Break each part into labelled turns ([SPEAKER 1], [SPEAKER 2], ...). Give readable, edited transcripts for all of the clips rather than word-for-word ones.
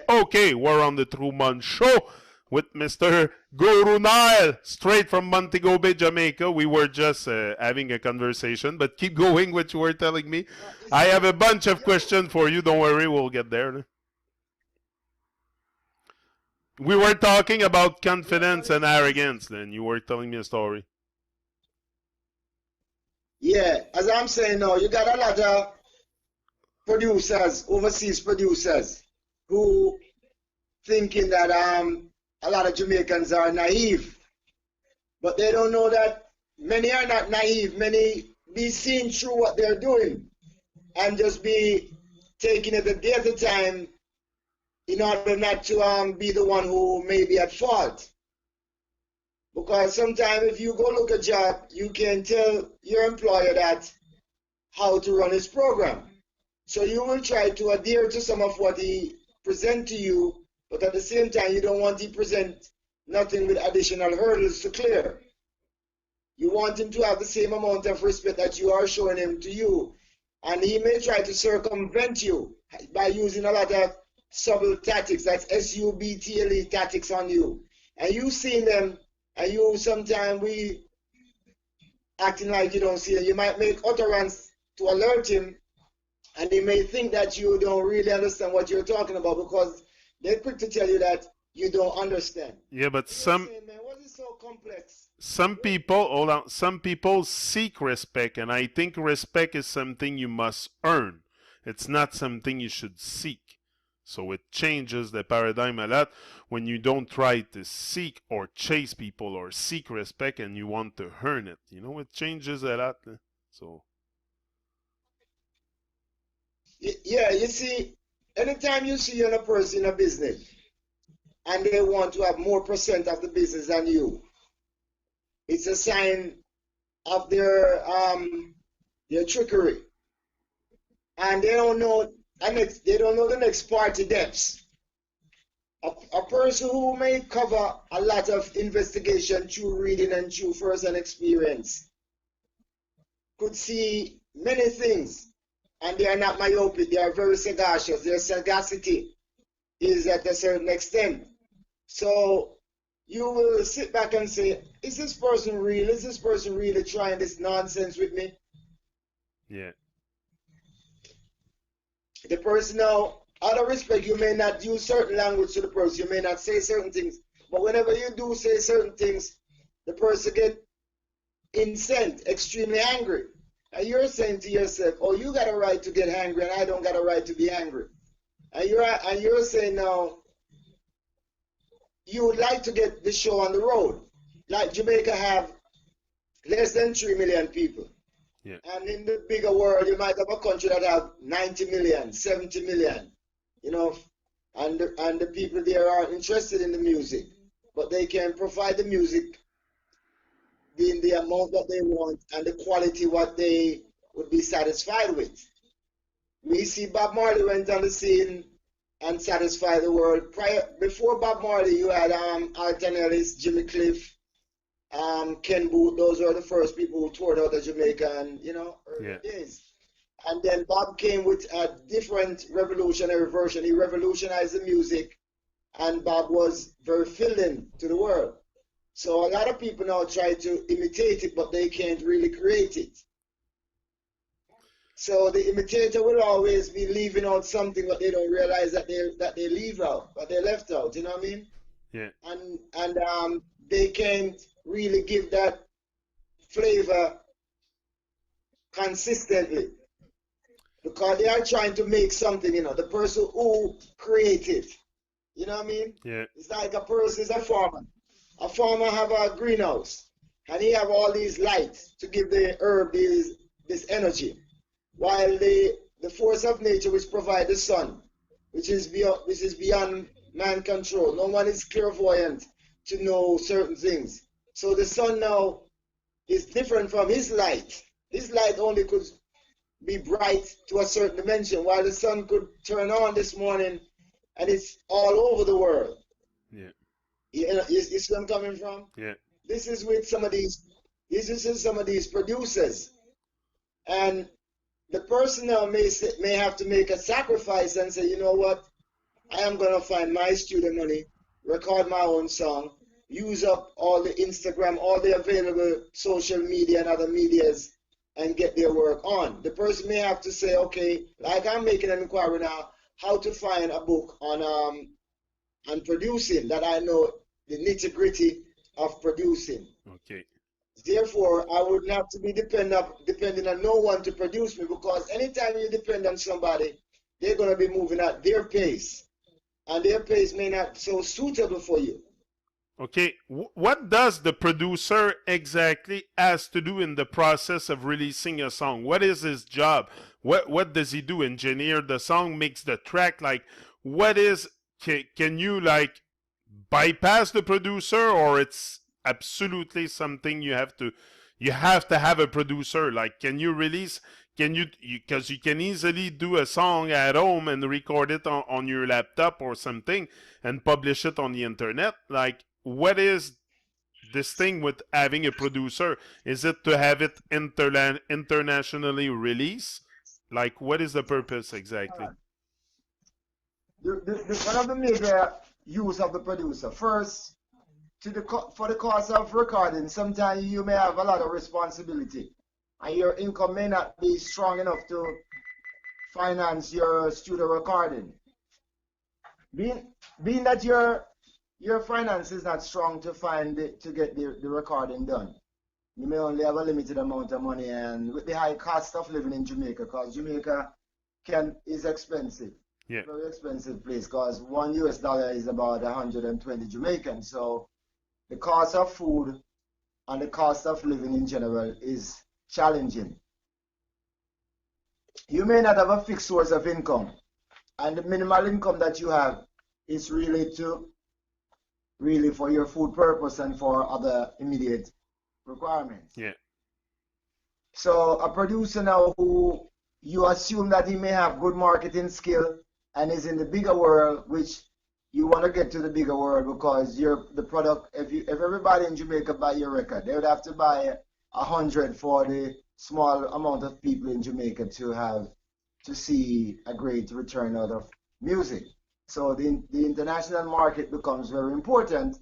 [SPEAKER 1] Okay, we're on the Truman Show with Mr. Guru Nile, straight from Montego Bay, Jamaica. We were just having a conversation, but keep going what you were telling me. I have a bunch of questions for you. Don't worry, we'll get there. We were talking about confidence and arrogance, then you were telling me a story.
[SPEAKER 2] Yeah, as I'm saying now, you got a lot of producers, overseas producers, who thinking that a lot of Jamaicans are naive, but they don't know that many are not naive. Many be seen through what they're doing and just be taking it a day at a time in order not to be the one who may be at fault. Because sometimes if you go look a job, you can tell your employer that how to run his program. So you will try to adhere to some of what he present to you, but at the same time, you don't want to present nothing with additional hurdles to clear. You want him to have the same amount of respect that you are showing him to you. And he may try to circumvent you by using a lot of subtle tactics, that's SUBTLE tactics on you. And you seen them, and you sometimes we acting like you don't see it. You might make utterance to alert him, and he may think that you don't really understand what you're talking about because they're quick to tell you that you don't understand.
[SPEAKER 1] Yeah, but
[SPEAKER 2] saying, man, what is so complex?
[SPEAKER 1] Some people, hold on, some people seek respect, and I think respect is something you must earn. It's not something you should seek. So it changes the paradigm a lot when you don't try to seek or chase people or seek respect and you want to earn it. You know, it changes a lot. So.
[SPEAKER 2] Yeah, you see, anytime you see a person in a business and they want to have more percent of the business than you, it's a sign of their trickery, and they don't know the next party depths. A person who may cover a lot of investigation through reading and through first-hand experience could see many things, and they are not myopic. They are very sagacious. Their sagacity is at a certain extent. So you will sit back and say, is this person real? Is this person really trying this nonsense with me?
[SPEAKER 1] Yeah.
[SPEAKER 2] The person now, out of respect, you may not use certain language to the person. You may not say certain things. But whenever you do say certain things, the person get incensed, extremely angry. And you're saying to yourself, oh, you got a right to get angry and I don't got a right to be angry. And you're saying now, you would like to get the show on the road. Like Jamaica have less than 3 million people.
[SPEAKER 1] Yeah.
[SPEAKER 2] And in the bigger world, you might have a country that have 90 million, 70 million, you know, and the people there are interested in the music, but they can provide the music in the amount that they want and the quality what they would be satisfied with. We see Bob Marley went on the scene and satisfy the world. Before Bob Marley, you had Alton Ellis, Jimmy Cliff, Ken Booth. Those were the first people who toured out of Jamaica, and early days. And then Bob came with a different revolutionary version. He revolutionized the music, and Bob was very filling to the world. So a lot of people now try to imitate it, but they can't really create it. So the imitator will always be leaving out something, but they don't realize that they leave out, but they left out. You know what I mean?
[SPEAKER 1] Yeah.
[SPEAKER 2] And they can't really give that flavor consistently because they are trying to make something. The person who created, you know what I mean?
[SPEAKER 1] Yeah.
[SPEAKER 2] It's like a person is a farmer. A farmer have a greenhouse, and he have all these lights to give the herb this energy. While the force of nature which provide the sun, which is beyond man control. No one is clairvoyant to know certain things. So the sun now is different from his light. His light only could be bright to a certain dimension, while the sun could turn on this morning and it's all over the world.
[SPEAKER 1] Yeah.
[SPEAKER 2] You see where I'm coming from?
[SPEAKER 1] Yeah.
[SPEAKER 2] This is some of these producers. And the person now may have to make a sacrifice and say, you know what, I am gonna find my studio money, record my own song, use up all the Instagram, all the available social media and other medias, and get their work on. The person may have to say, okay, like I'm making an inquiry now, how to find a book on producing that I know the nitty gritty of producing.
[SPEAKER 1] Okay.
[SPEAKER 2] Therefore, I wouldn't have to be depending on no one to produce me because anytime you depend on somebody, they're going to be moving at their pace, and their pace may not be so suitable for you.
[SPEAKER 1] Okay, what does the producer exactly has to do in the process of releasing a song? What is his job? What does he do? Engineer the song, makes the track? Like, what is? Can you like bypass the producer, or it's absolutely something you have to have a producer? Like, can you release? Can you because you can easily do a song at home and record it on your laptop or something and publish it on the internet? Like, what is this thing with having a producer? Is it to have it internationally released? Like, what is the purpose exactly?
[SPEAKER 2] One of the major use of the producer, first, for the cost of recording, sometimes you may have a lot of responsibility, and your income may not be strong enough to finance your studio recording. Being that your finance is not strong to get the recording done. You may only have a limited amount of money, and with the high cost of living in Jamaica, because Jamaica is expensive,
[SPEAKER 1] Yeah,
[SPEAKER 2] very expensive place, because $1 is about 120 Jamaican. So the cost of food and the cost of living in general is challenging. You may not have a fixed source of income, and the minimal income that you have is really for your food purpose and for other immediate requirements.
[SPEAKER 1] yeah,
[SPEAKER 2] So a producer now who you assume that he may have good marketing skill and is in the bigger world, which you want to get to the bigger world because the product. If everybody in Jamaica buy your record, they would have to buy 100 for the small amount of people in Jamaica to see a great return out of music. So the international market becomes very important,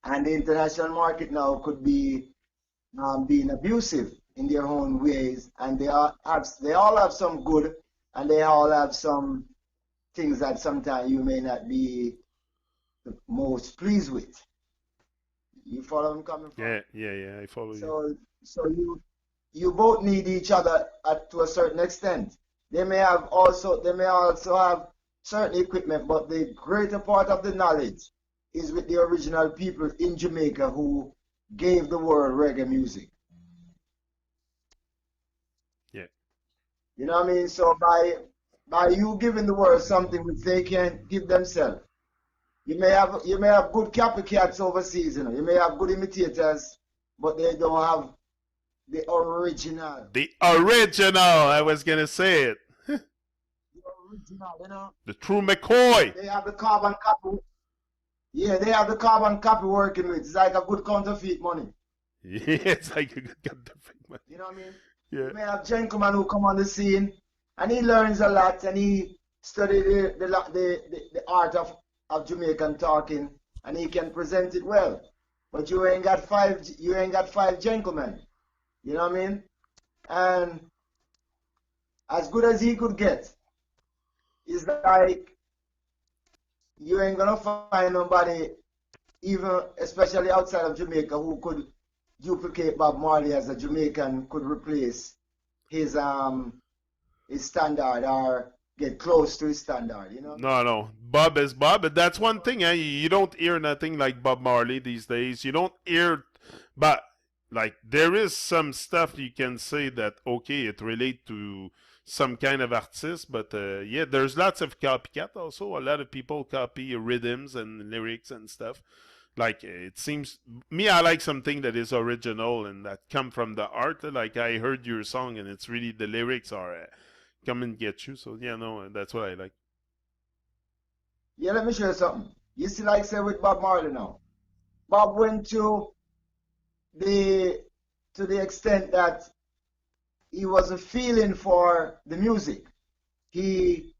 [SPEAKER 2] and the international market now could be being abusive in their own ways, and they all have some good, and they all have some things that sometimes you may not be the most pleased with. You follow where I'm coming from?
[SPEAKER 1] yeah. I follow you.
[SPEAKER 2] So you both need each other to a certain extent. They may also have certain equipment, but the greater part of the knowledge is with the original people in Jamaica who gave the world reggae music.
[SPEAKER 1] Yeah,
[SPEAKER 2] You know what I mean? So by you giving the world something which they can't give themselves, you may have good copycats overseas, you know. You may have good imitators, but they don't have the original.
[SPEAKER 1] the original. I was gonna say it.
[SPEAKER 2] The original, you know.
[SPEAKER 1] The true McCoy.
[SPEAKER 2] They have the carbon copy. Yeah, they have the carbon copy working with. It's like a good counterfeit money.
[SPEAKER 1] Yeah, it's like a good counterfeit man.
[SPEAKER 2] You know what I mean?
[SPEAKER 1] Yeah,
[SPEAKER 2] You may have gentlemen who come on the scene and he learns a lot and he studied the art of Jamaican talking and he can present it well. But you ain't got five gentlemen. You know what I mean? And as good as he could get, it's like you ain't gonna find nobody, even especially outside of Jamaica, who could duplicate Bob Marley as a Jamaican, could replace his standard or get close to his standard, you know?
[SPEAKER 1] no. Bob is Bob, but that's one thing. You don't hear nothing like Bob Marley these days. You don't hear, but like there is some stuff you can say that okay, it relate to some kind of artist, but yeah, there's lots of copycat also. A lot of people copy rhythms and lyrics and stuff. Like it seems me, I like something that is original and that come from the art. Like I heard your song and it's really the lyrics are come and get you. So yeah, no, that's what I like.
[SPEAKER 2] Yeah, let me show you something. You see, like say with Bob Marley now. Bob went the to the extent that he was a feeling for the music. He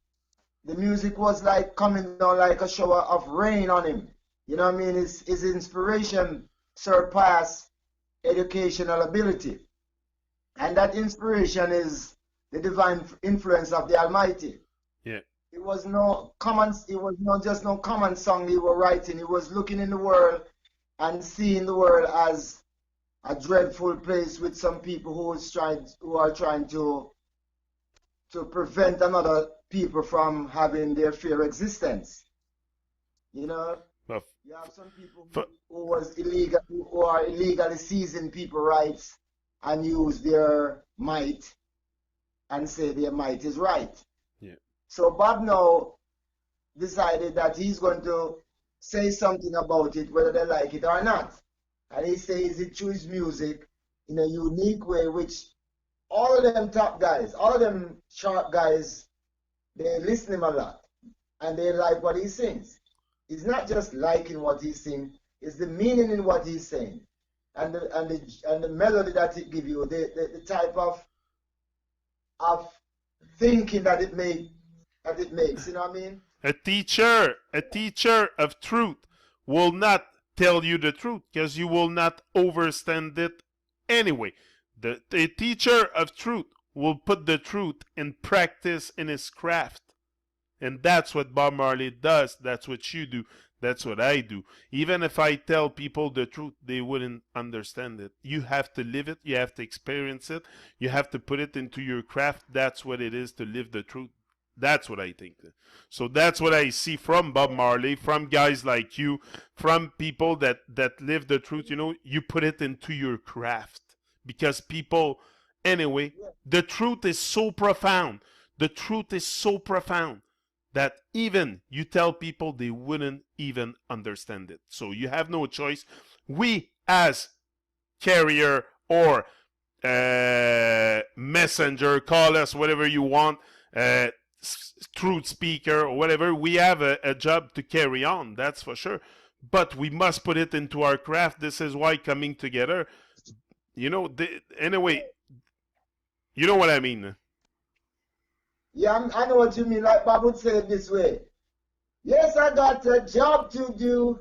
[SPEAKER 2] the music was like coming down like a shower of rain on him. You know what I mean? His inspiration surpassed educational ability. And that inspiration is the divine influence of the Almighty.
[SPEAKER 1] Yeah.
[SPEAKER 2] It was no common, it was not just no common song he was writing. He was looking in the world and seeing the world as a dreadful place with some people who are trying to prevent another people from having their fair existence. You know,
[SPEAKER 1] But
[SPEAKER 2] you have some people
[SPEAKER 1] for,
[SPEAKER 2] who are illegally seizing people rights and use their might and say their might is right.
[SPEAKER 1] yeah.
[SPEAKER 2] So Bob now decided that he's going to say something about it, whether they like it or not. And he says it through his music in a unique way, which all of them top guys, all of them sharp guys, they listen to him a lot and they like what he sings. It's not just liking what he sings, it's the meaning in what he's saying. And the melody that it gives you, the type of thinking that it makes, you know what I mean?
[SPEAKER 1] A teacher of truth will not tell you the truth because you will not understand it anyway. The teacher of truth will put the truth in practice in his craft. And that's what Bob Marley does. That's what you do. That's what I do. Even if I tell people the truth, they wouldn't understand it. You have to live it. You have to experience it. You have to put it into your craft. That's what it is to live the truth. That's what I think. So that's what I see from Bob Marley, from guys like you, from people that live the truth. You know, you put it into your craft because people, anyway, the truth is so profound. The truth is so profound that even you tell people, they wouldn't even understand it. So you have no choice. We as carrier or messenger, call us whatever you want, truth speaker or whatever, we have a job to carry on, that's for sure. But we must put it into our craft. This is why coming together, you know, anyway, you know what I mean.
[SPEAKER 2] Yeah, I know what you mean. Like Bob would say it this way. Yes, I got a job to do.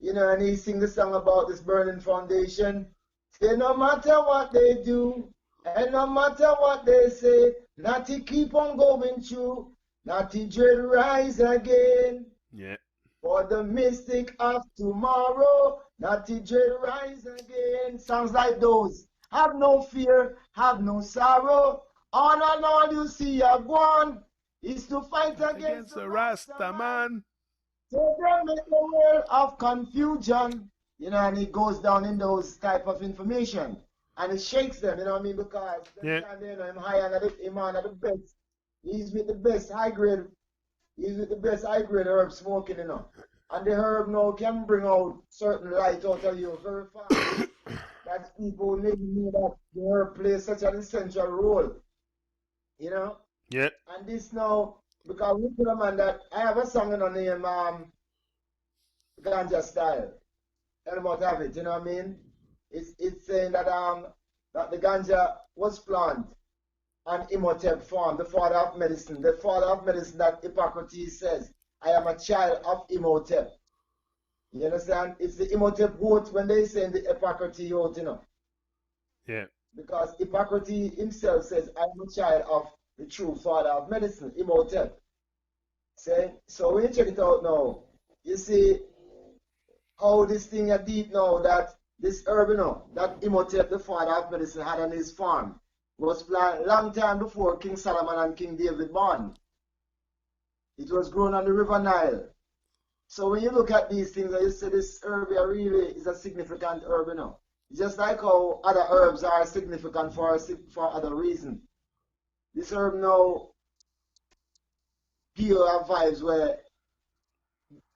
[SPEAKER 2] You know, and he sing the song about this burning foundation. Say no matter what they do, and no matter what they say, not to keep on going through, not to dread rise again.
[SPEAKER 1] Yeah.
[SPEAKER 2] For the mystic of tomorrow, not to dread rise again. Sounds like those. Have no fear, have no sorrow. On and all you see a one is to fight against
[SPEAKER 1] the
[SPEAKER 2] the
[SPEAKER 1] Rasta man.
[SPEAKER 2] So they make the world of confusion. You know, and it goes down in those type of information. And it shakes them, you know what I mean? Because
[SPEAKER 1] Yeah.
[SPEAKER 2] you know, him high and him on the best. He's with the best high grade. He's with the best high grade herb smoking, you know. And the herb now can bring out certain light out of you very fast. That people need to know that the herb plays such an essential role. You know?
[SPEAKER 1] Yeah.
[SPEAKER 2] And this now, because we put a man that I have a song on the name Ganja Style. Element of it, you know what I mean? It's saying that that the ganja was planted on Imhotep farm, the father of medicine. The father of medicine that Hippocrates says, I am a child of Imhotep. You understand? It's the Imhotep oath when they say the Hippocrates oath, you know.
[SPEAKER 1] Yeah.
[SPEAKER 2] Because Hippocrates himself says, I am a child of the true father of medicine, Imhotep. Say, so when you check it out now, you see how this thing is deep now, that this herb, you know, that Imhotep, the father of medicine, had on his farm, was planted long time before King Solomon and King David born. It was grown on the River Nile. So when you look at these things, you say this herb really is a significant herb, you know. Just like how other herbs are significant for other reasons. This herb now give have vibes where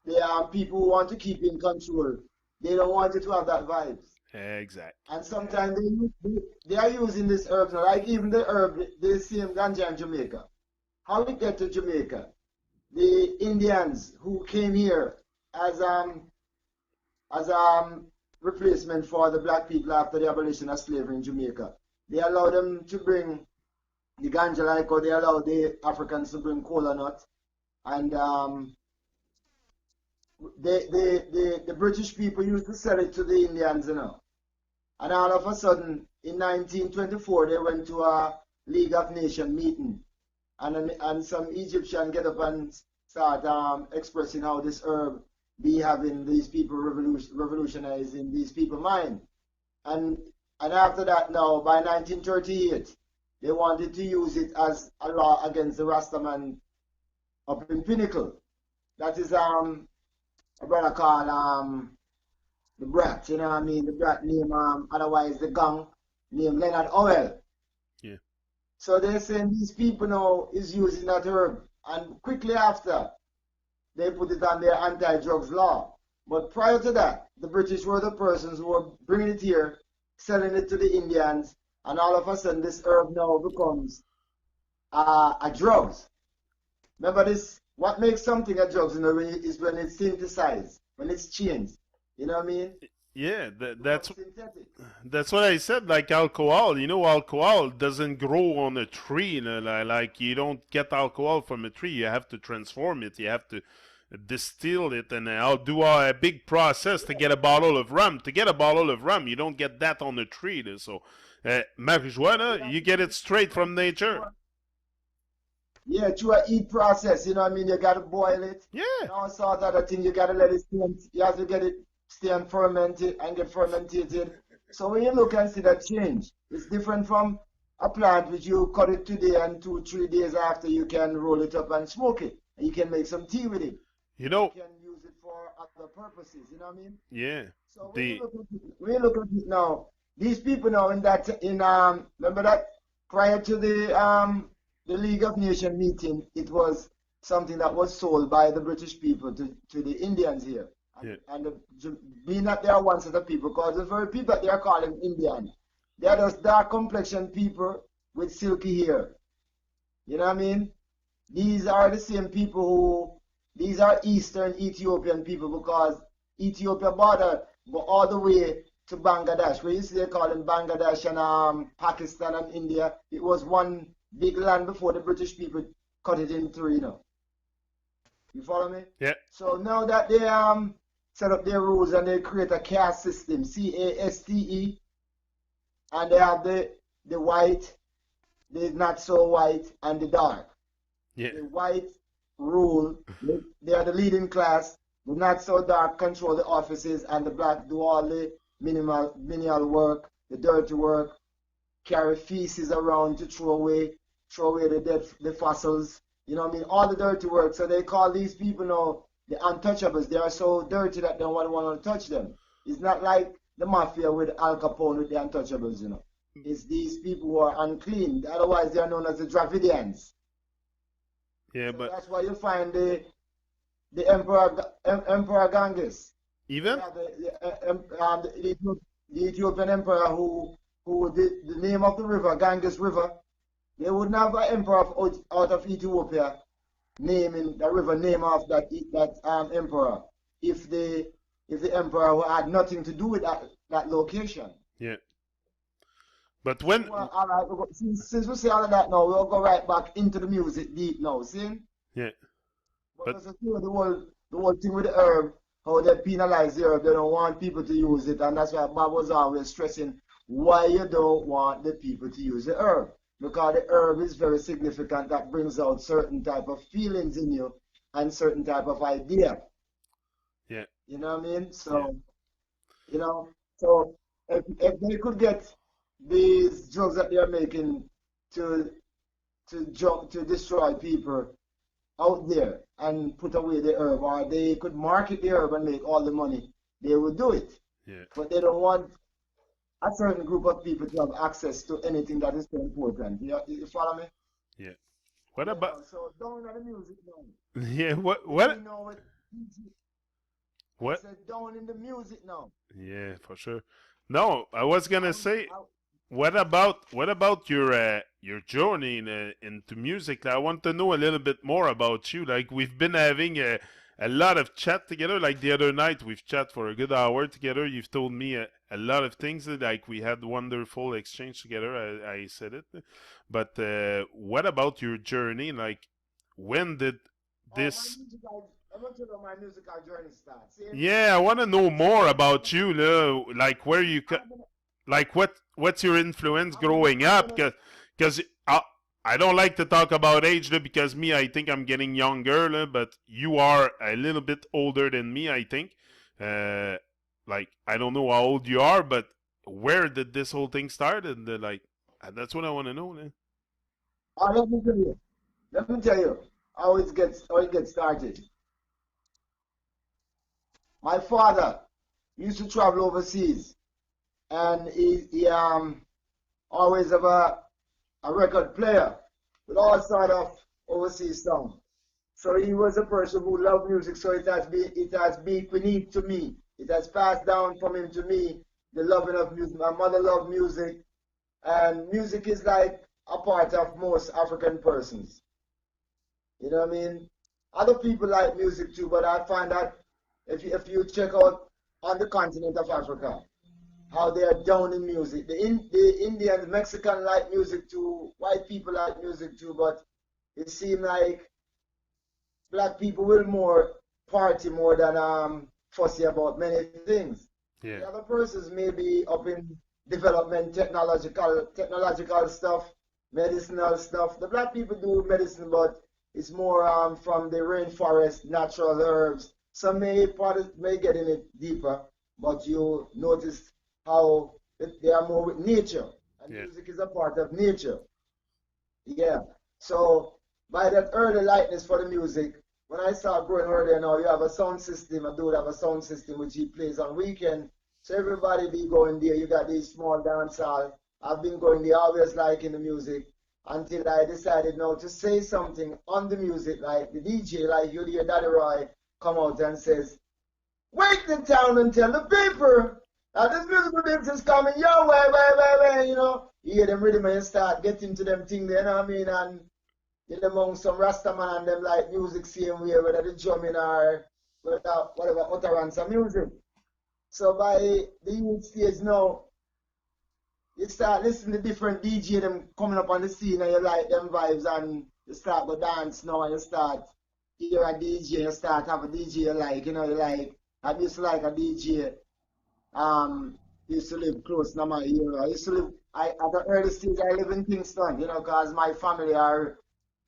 [SPEAKER 2] there are people who want to keep in control. They don't want you to have that vibes.
[SPEAKER 1] Exactly.
[SPEAKER 2] And sometimes they are using this herb, like even the herb, the same ganja in Jamaica. How we get to Jamaica? The Indians who came here as replacement for the black people after the abolition of slavery in Jamaica, they allowed them to bring the ganja like how they allowed the Africans to bring cola nut and the British people used to sell it to the Indians, you know. And all of a sudden, in 1924, they went to a League of Nations meeting, and some Egyptian get up and start expressing how this herb be having these people revolutionizing these people mind. And and after that, now by 1938, they wanted to use it as a law against the Rastaman up in Pinnacle. That is a brother called the Brat, you know what I mean? The Brat name otherwise the gang named Leonard Howell.
[SPEAKER 1] Yeah.
[SPEAKER 2] So they're saying these people now is using that herb, and quickly after they put it on their anti-drugs law. But prior to that, the British were the persons who were bringing it here, selling it to the Indians, and all of a sudden this herb now becomes a drugs. Remember this? What makes something a drugs, you know, is when it's synthesized, when it's changed. You know what I mean?
[SPEAKER 1] Yeah,
[SPEAKER 2] It becomes synthetic.
[SPEAKER 1] that's what I said. Like alcohol, alcohol doesn't grow on a tree. Like you don't get alcohol from a tree. You have to transform it. You have to distill it, and I'll do a big process to get a bottle of rum. To get a bottle of rum, you don't get that on a tree. So, marijuana, you get it straight from nature.
[SPEAKER 2] Yeah, through a heat process, you know what I mean? You gotta boil it
[SPEAKER 1] Yeah,
[SPEAKER 2] and all sorts of other things. You gotta let it stay, you have to get it stay and ferment it and get fermented. So when you look and see that change, it's different from a plant which you cut it today and 2, 3 days after you can roll it up and smoke it. And you can make some tea with it.
[SPEAKER 1] you
[SPEAKER 2] And you
[SPEAKER 1] know,
[SPEAKER 2] can use it for other purposes, you know what I mean?
[SPEAKER 1] yeah,
[SPEAKER 2] So
[SPEAKER 1] the
[SPEAKER 2] when you look at it now, these people now remember that prior to the League of Nations meeting, it was something that was sold by the British people to the Indians here.
[SPEAKER 1] yeah.
[SPEAKER 2] Being that they are one set of people, because the very people that they are calling Indian, they are just dark complexioned people with silky hair. You know what I mean? These are the same people these are Eastern Ethiopian people, because Ethiopia border go all the way to Bangladesh. Where you see they call them Bangladesh and Pakistan and India. It was one big land before the British people cut it in three, you know. You follow me?
[SPEAKER 1] Yeah,
[SPEAKER 2] So now that they set up their rules and they create a caste system, CASTE, and they have the white, the not so white, and the dark.
[SPEAKER 1] yeah,
[SPEAKER 2] The white rule, they are the leading class. The not so dark control the offices, and the black do all the menial work, the dirty work, carry feces around to throw away the fossils. You know what I mean? All the dirty work. So they call these people now the untouchables. They are so dirty that no one want to touch them. It's not like the mafia with Al Capone with the untouchables, you know. It's these people who are unclean. Otherwise, they are known as the Dravidians.
[SPEAKER 1] yeah.
[SPEAKER 2] So
[SPEAKER 1] But
[SPEAKER 2] that's why you find the Emperor Ganges.
[SPEAKER 1] even
[SPEAKER 2] Yeah, the Ethiopian emperor who the name of the river, Ganges River, they would not have an emperor out of Ethiopia naming the river name of that emperor if the emperor had nothing to do with that location.
[SPEAKER 1] yeah. But
[SPEAKER 2] So
[SPEAKER 1] when
[SPEAKER 2] well, all right, since we say all of that now, we'll go right back into the music deep now. See?
[SPEAKER 1] yeah,
[SPEAKER 2] But
[SPEAKER 1] but
[SPEAKER 2] as I say, the whole thing with the herb, how they penalize the herb, they don't want people to use it, and that's why Bob was always stressing why you don't want the people to use the herb. Because the herb is very significant, that brings out certain type of feelings in you and certain type of idea.
[SPEAKER 1] yeah,
[SPEAKER 2] You know what I mean?
[SPEAKER 1] yeah,
[SPEAKER 2] You know, so if they could get these drugs that they're making to to destroy people out there and put away the herb, or they could market the herb and make all the money, they would do it.
[SPEAKER 1] yeah,
[SPEAKER 2] But they don't want a certain group of people to have access to anything that is so important. You follow me?
[SPEAKER 1] yeah. What about
[SPEAKER 2] Yeah, so down on the music now.
[SPEAKER 1] yeah?
[SPEAKER 2] We
[SPEAKER 1] What
[SPEAKER 2] know what I
[SPEAKER 1] what?
[SPEAKER 2] said down in the music now.
[SPEAKER 1] Yeah, for sure. No, I was gonna
[SPEAKER 2] Out,
[SPEAKER 1] say,
[SPEAKER 2] out.
[SPEAKER 1] what about your journey into music? I want to know a little bit more about you. Like we've been having a lot of chat together. Like the other night, we've chat for a good hour together. You've told me a lot of things. Like we had wonderful exchange together. I said it, but what about your journey? Like when
[SPEAKER 2] Oh, my
[SPEAKER 1] this.
[SPEAKER 2] musical, I'm going to tell you my musical journey starts. See,
[SPEAKER 1] Yeah, I want to know more about you, like where you,
[SPEAKER 2] I'm gonna,
[SPEAKER 1] like what's your influence growing
[SPEAKER 2] I'm
[SPEAKER 1] up?
[SPEAKER 2] gonna,
[SPEAKER 1] Because I don't like to talk about age, because me, I think I'm getting younger, but you are a little bit older than me, I think. Uh, like I don't know how old you are, but where did this whole thing start? And like that's what I want to know.
[SPEAKER 2] let me tell you. Let me tell you how it gets started. My father used to travel overseas, and he always have a record player with all sort of overseas songs. So he was a person who loved music. So it has been beneath to me. It has passed down from him to me the loving of music. My mother loved music, and music is like a part of most African persons. You know what I mean? Other people like music too, but I find that if you check out on the continent of Africa, how they are down in music. The Indians, Mexican like music too, white people like music too, but it seems like black people will more party more than fussy about many things.
[SPEAKER 1] Yeah,
[SPEAKER 2] The other persons may be up in development, technological stuff, medicinal stuff. The black people do medicine, but it's more from the rainforest, natural herbs. Some may get in it deeper, but you notice how they are more with nature, and
[SPEAKER 1] yeah,
[SPEAKER 2] music is a part of nature. Yeah. So by that early lightness for the music, when I start growing earlier now, you have a sound system. I do have a sound system which he plays on weekend. So everybody be going there. You got these small dance hall. I've been going there always liking the music until I decided now to say something on the music, like the DJ, like you hear Daddy Roy come out and says, "Wake the town and tell the people that this musical business is coming your way, you know." You hear them rhythm and you start getting to them thing there, you know what I mean? And in among some Rastaman and them like music same way, whether the drumming or whatever utterance of music. So by the youth stage now, you start listening to different DJ them coming up on the scene and you like them vibes and you start to dance now and you start hear a DJ, you start have a DJ you like, you know, you like I used to like a DJ used to live close to my area. I used to live I at the early stage I live in Kingston, you know, cause my family are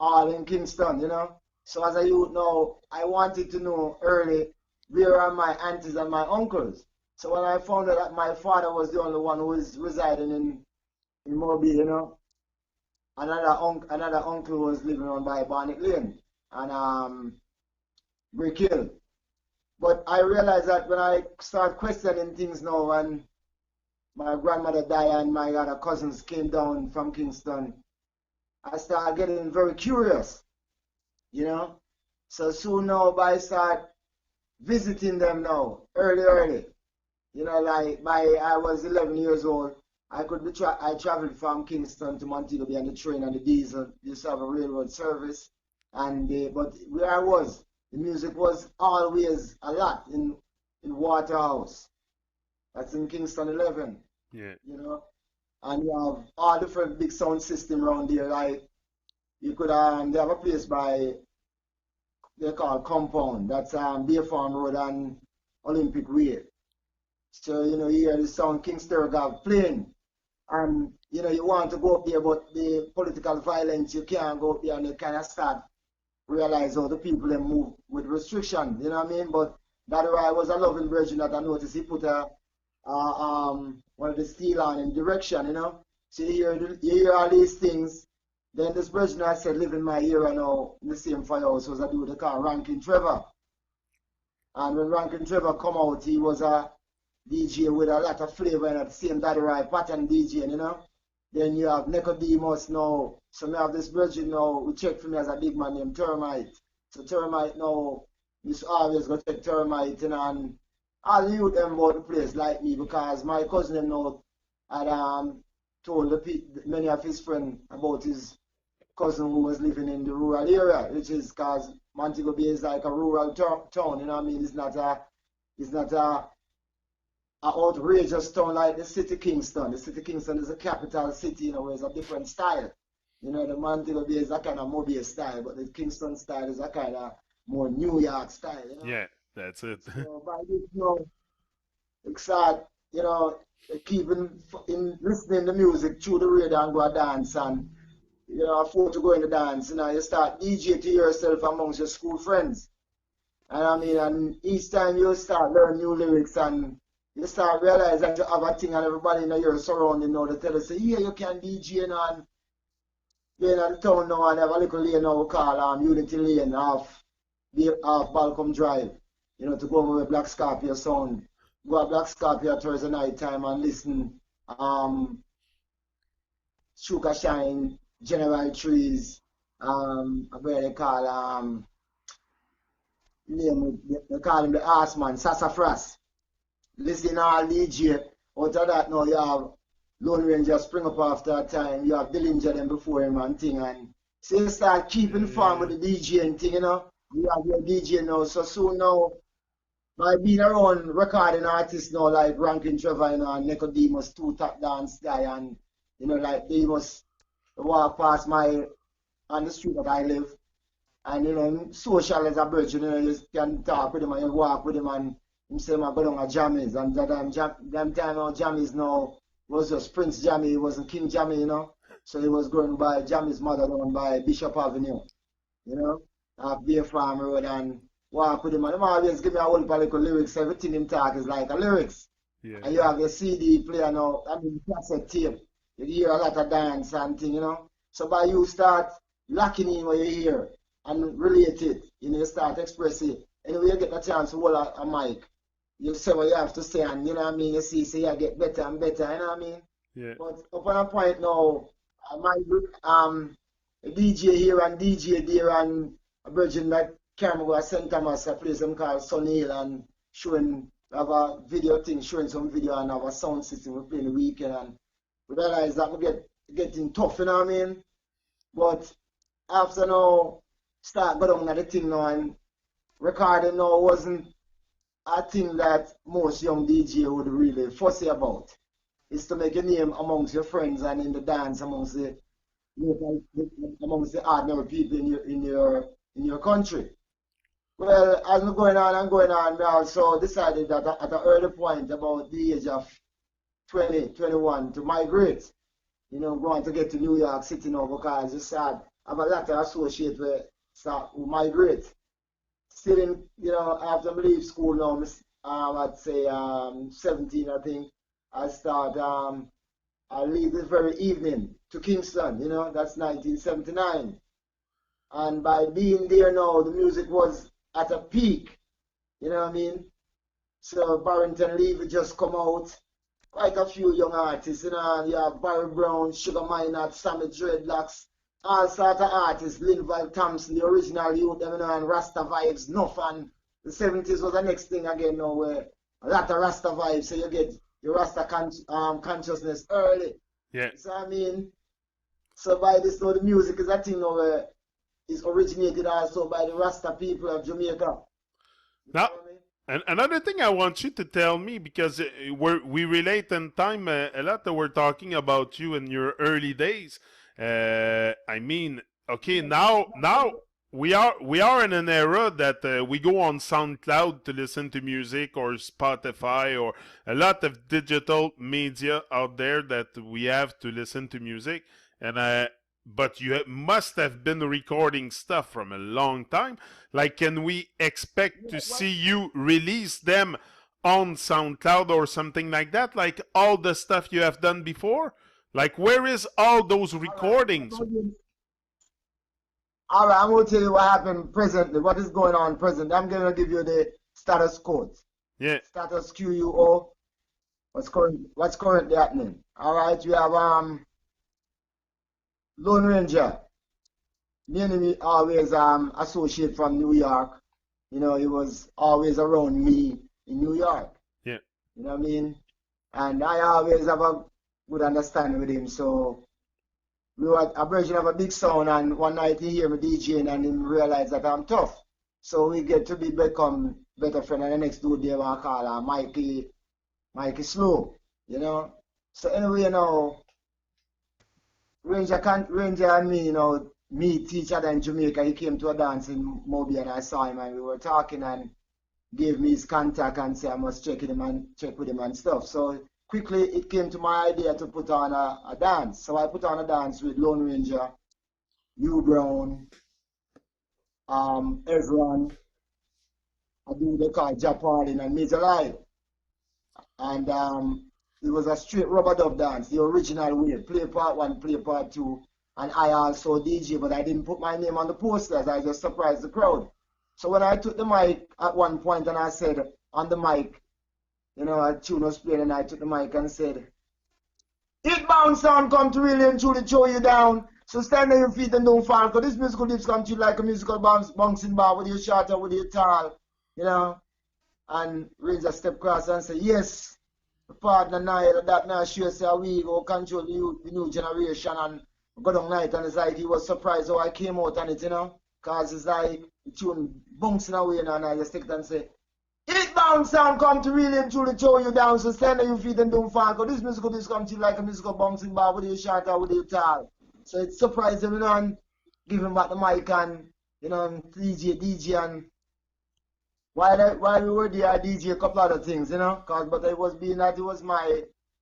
[SPEAKER 2] all in Kingston, you know. So as a youth now, I wanted to know early where are my aunties and my uncles. So when I found out that my father was the only one who was residing in Mobile, you know, another uncle was living on by Barnet Lane and Brick Hill. But I realized that when I start questioning things now and my grandmother died and my other cousins came down from Kingston, I started getting very curious, you know. So soon now I start visiting them now, early. You know, like by I was 11 years old, I traveled from Kingston to Montego Bay on the train and the diesel. Used to have a railroad service, and but where I was, the music was always a lot in Waterhouse. That's in Kingston 11,
[SPEAKER 1] yeah,
[SPEAKER 2] you know. And you have all different big sound system around there. Like you could they have a place by they call Compound. That's Bay Farm Road and Olympic Way. So you know you hear the sound King Sturgov playing, and you know you want to go up there, but the political violence you can't go up there, and you kind of start realize how the people they move with restriction. You know what I mean? But that why I was a loving virgin that I noticed he put one of the steel on in direction. You know, so you hear all these things. Then this person I said live in my era now in the same firehouse was a dude they call Rankin Trevor. And when Rankin Trevor come out, he was a DJ with a lot of flavor and at the same Daddy Right pattern DJ, you know. Then you have Nicodemus now. So me have this virgin now who check for me as a big man named Termite. So Termite now used to always go check Termite, you know, and all the youth them about the place like me because my cousin them now had told many of his friends about his cousin who was living in the rural area, which is because Montego Bay is like a rural town, you know what I mean? It's not a outrageous town like the city Kingston. The city Kingston is a capital city, you know, where it's a different style. You know, the Montego Bay is a kind of Mobile style, but the Kingston style is a kind of more New York style, you know.
[SPEAKER 1] Yeah, that's it.
[SPEAKER 2] So by this, you start, you know, keeping in listening to music through the radio and go a dance and afford to go in the dance, you start DJ to yourself amongst your school friends. And I mean, and each time you start learning new lyrics and you start realize that you have a thing and everybody in your surrounding know to tell you, say, yeah, you can DJ and you're in the town now and have a little lane now we call Unity Lane off Balcom Drive, to go over with Black Scorpio sound. Go to Black Scorpio Thursday night time and listen Sugar Shine, General Trees, what they call they call him the Horseman, Sassafras. Listen all DJ. Out of that now you have Lone Ranger spring up after a time, you have Dillinger them before him and thing and so you start keeping farm with the DJ and thing, You have your DJ now, so soon now by being around recording artists now like Rankin Trevor, and Nicodemus, two top dance guy and like they must walk past my on the street that I live. And social as a bridge, you can talk with him and you walk with him and him say I go down a jammies and that time now jammies now was just Prince Jammy, he wasn't King Jammy, So he was going by Jammy's mother down by Bishop Avenue, Beer Farm Road and walk with him and him always give me a whole political lyrics, everything him talk is like a lyrics.
[SPEAKER 1] Yeah.
[SPEAKER 2] And you have your CD player now, cassette tape. You hear a lot of dance and thing, So by you start locking in what you hear and relate it, you start expressing it. Anyway, you get a chance to hold a mic. You say what you have to say and you see, so you get better and better,
[SPEAKER 1] Yeah.
[SPEAKER 2] But up on a point now, my DJ here and DJ there and a virgin that camera go to St. Thomas, a place them called Sunny Hill and showing, have a video thing, showing some video and have a sound system we play in the weekend and we realize that we getting tough, But after now, start go down at the thing now and recording now wasn't a thing that most young DJ would really fussy about. It's to make a name amongst your friends and in the dance amongst the ordinary people in your country. Well, as we're going on, we also decided that at an early point, about the age of 20, 21, to migrate. Going to get to New York City now because you start have a lot of associates who migrate. Still in, after I leave school now, I'd say 17, I think, I leave this very evening to Kingston, that's 1979. And by being there now, the music was at a peak, you know what I mean? So Barrington Levy just come out, quite a few young artists, you have Barry Brown, Sugar Minot, Sammy Dreadlocks, all sort of artists, Linval Thompson, the original youth, and Rasta vibes, Nuff, and the 70s was the next thing again now, where a lot of Rasta vibes, so you get your Rasta consciousness early.
[SPEAKER 1] Yeah.
[SPEAKER 2] So I mean, so by this now the music is a thing now where it's originated also by the Rasta people of Jamaica.
[SPEAKER 1] Now, and another thing I want you to tell me, because we relate in time a lot that we're talking about you in your early days. I mean, okay, now we are in an era that we go on SoundCloud to listen to music or Spotify or a lot of digital media out there that we have to listen to music. And but you must have been recording stuff from a long time. Like, can we expect to see you release them on SoundCloud or something like that? Like all the stuff you have done before? Like, where is all those recordings?
[SPEAKER 2] All right, I'm going to tell you what happened presently, what is going on presently. I'm going to give you the status code.
[SPEAKER 1] Yeah.
[SPEAKER 2] Status QUO. What's currently happening. All right, you have Lone Ranger. Me and him always associate from New York. He was always around me in New York.
[SPEAKER 1] Yeah.
[SPEAKER 2] You know what I mean? And I always have a good understanding with him. So we were a version of a big sound, and one night he hear me DJing and he realized that I'm tough. So we get to become better friend, and the next dude they want to call Mikey Slow, So anyway, Ranger and me, meet each other in Jamaica. He came to a dance in Moby and I saw him and we were talking and gave me his contact and said I must check with him and stuff. So quickly it came to my idea to put on a dance. So I put on a dance with Lone Ranger, Hugh Brown, Ezra, a dude they call Japan and Major Live. And it was a straight rubber dub dance, the original way. Play part one, play part two. And I also DJ, but I didn't put my name on the posters. I just surprised the crowd. So when I took the mic at one point and I said on the mic, you know, a tune was playing and I took the mic and said, "It bounce sound come to really and truly show you down. So stand on your feet and don't fall. Because this musical dips come to you like a musical bouncing bar with your short or with your tall, you know." And Ranger step across and say, "Yes, the partner Nile, that now sure say we go control the new generation and go down night." And it's like he was surprised how I came out on it, you know. Because it's like the tune bouncing away and I just take it and say, "It bounce sound come to really and truly show you down. So stand on your feet and don't fall. Because this musical disc come to you like a musical bouncing bar with your short or with your tall." So it surprised him, you know, and give him back the mic and, you know, and DJ and while we were there, I DJ a couple other things, you know, but it was being that it was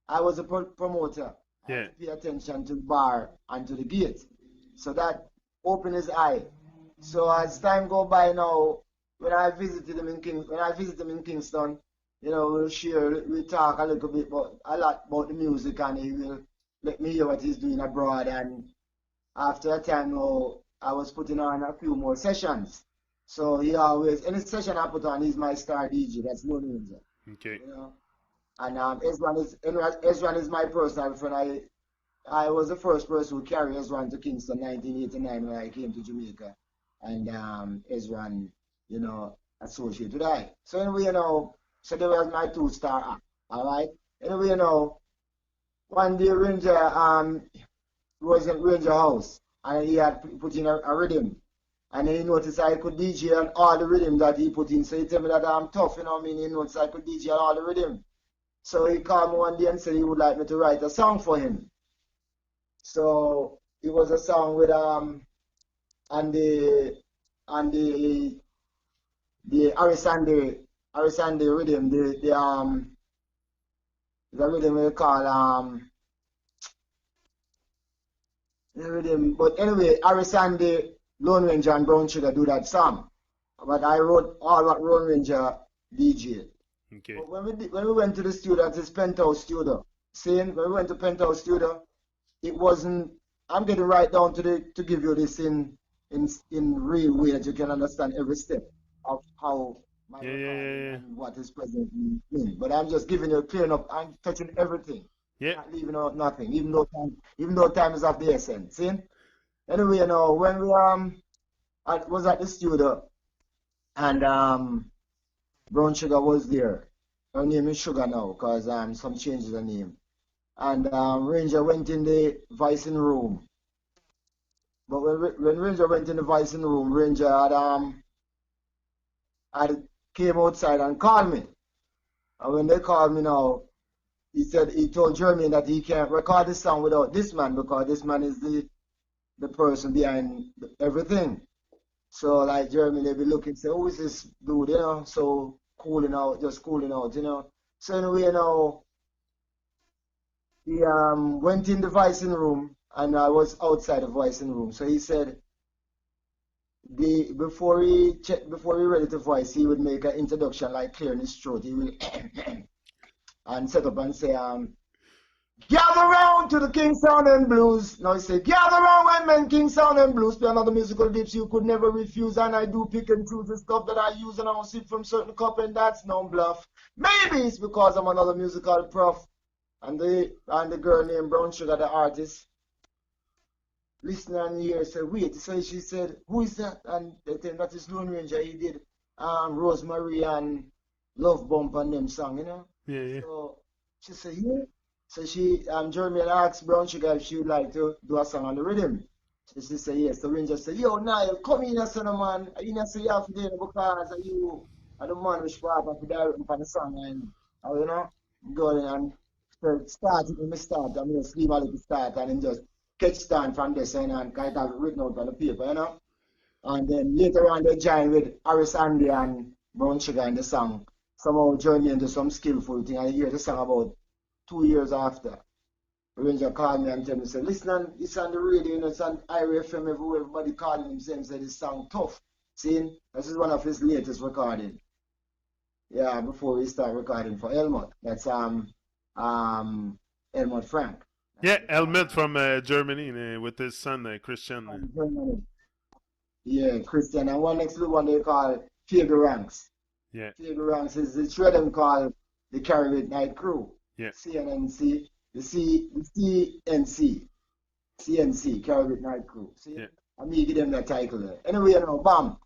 [SPEAKER 2] I was a promoter. I
[SPEAKER 1] Yeah.
[SPEAKER 2] had to pay attention to the bar and to the gate. So that opened his eye. So as time go by now, when I visited him in Kingston, you know, we'll talk a little bit a lot about the music and he will let me hear what he's doing abroad. And after a time now, I was putting on a few more sessions. So he always, any session I put on, he's my star DJ. That's no Ranger.
[SPEAKER 1] Okay.
[SPEAKER 2] You know? And Ezra is my personal friend. I was the first person who carried Ezra to Kingston 1989 when I came to Jamaica. And Ezra, you know, associated with I. So anyway, you know, so they was my two-star act. Alright? Anyway, you know, one day Ranger was in Ranger house and he had put in a rhythm. And he noticed I could DJ on all the rhythm that he put in. So he told me that I'm tough, you know what I mean? He noticed I could DJ on all the rhythm. So he called me one day and said he would like me to write a song for him. So it was a song with and the Arisande rhythm, the rhythm we call the rhythm. But anyway, Arisande, Lone Ranger and Brown Sugar do that song. But I wrote all what Lone Ranger DJ.
[SPEAKER 1] Okay.
[SPEAKER 2] But when we went to the studio, at this Penthouse studio, when we went to Penthouse studio, it wasn't. I'm getting right down to give you this in real way that you can understand every step of how my recording
[SPEAKER 1] Yeah.
[SPEAKER 2] and what is present in. But I'm just giving you clearing up. I'm touching everything,
[SPEAKER 1] Yeah.
[SPEAKER 2] not leaving out nothing, even though time is of the essence. See? Anyway, you know, when we was at the studio and Brown Sugar was there. Her name is Sugar now, because some changes the name. And Ranger went in the voicing room. But when Ranger went in the voicing room, Ranger had came outside and called me. And when they called me now, he told Jeremy that he can't record this song without this man because this man is the person behind everything. So like Jeremy, they be looking, say, who is this dude, you know? So just cooling out, you know. So anyway, you know, he went in the voicing room and I was outside the voicing room. So he said before he ready to voice, he would make an introduction like clearing his throat. He will and set up and say, gather round to the King Sound and Blues. Now he said, gather round when men King Sound and Blues play another musical dips you could never refuse. And I do pick and choose the stuff that I use and I don't sip from certain cup and that's no bluff. Maybe it's because I'm another musical prof. And the girl named Brown Sugar, the artist, listening and here said, wait. So she said, who is that? And they tell me that is Lone Ranger. He did Rosemary and Love Bump and them song, you know?
[SPEAKER 1] Yeah.
[SPEAKER 2] So she said, yeah. So Jeremy asked Brown Sugar if she would like to do a song on the rhythm. So she said yes. So Ranger said, yo, Nile, come in, son of man. You know, say you have to do it because you are the man which part of the direct on the song and you know, go in and start it when we start. I mean, just leave a little start and then just catch stand from this and kind of written out on the paper, you know. And then later on they joined with Harris Andy and Brown Sugar in the song. Somehow journey into some skillful thing. I hear the song about 2 years after. Ranger called me and tell me, say, listen, it's on the radio, you know, it's on IRA FM everywhere, everybody calling him saying, say, this song tough. See, this is one of his latest recording. Yeah, before we start recording for Elmot. That's Elmot Frank.
[SPEAKER 1] Yeah, Helmut from Germany with his son, Christian.
[SPEAKER 2] From Germany. Yeah, Christian. And one next one they call Figure Ranks.
[SPEAKER 1] Yeah.
[SPEAKER 2] Figure Ranks is the rhythm called the Caribbean Night Crew.
[SPEAKER 1] Yeah.
[SPEAKER 2] CNNC, the CNC, CNC, Caribbean Night Crew. See?
[SPEAKER 1] Yeah.
[SPEAKER 2] And me give them that title there. Anyway, you know, bam.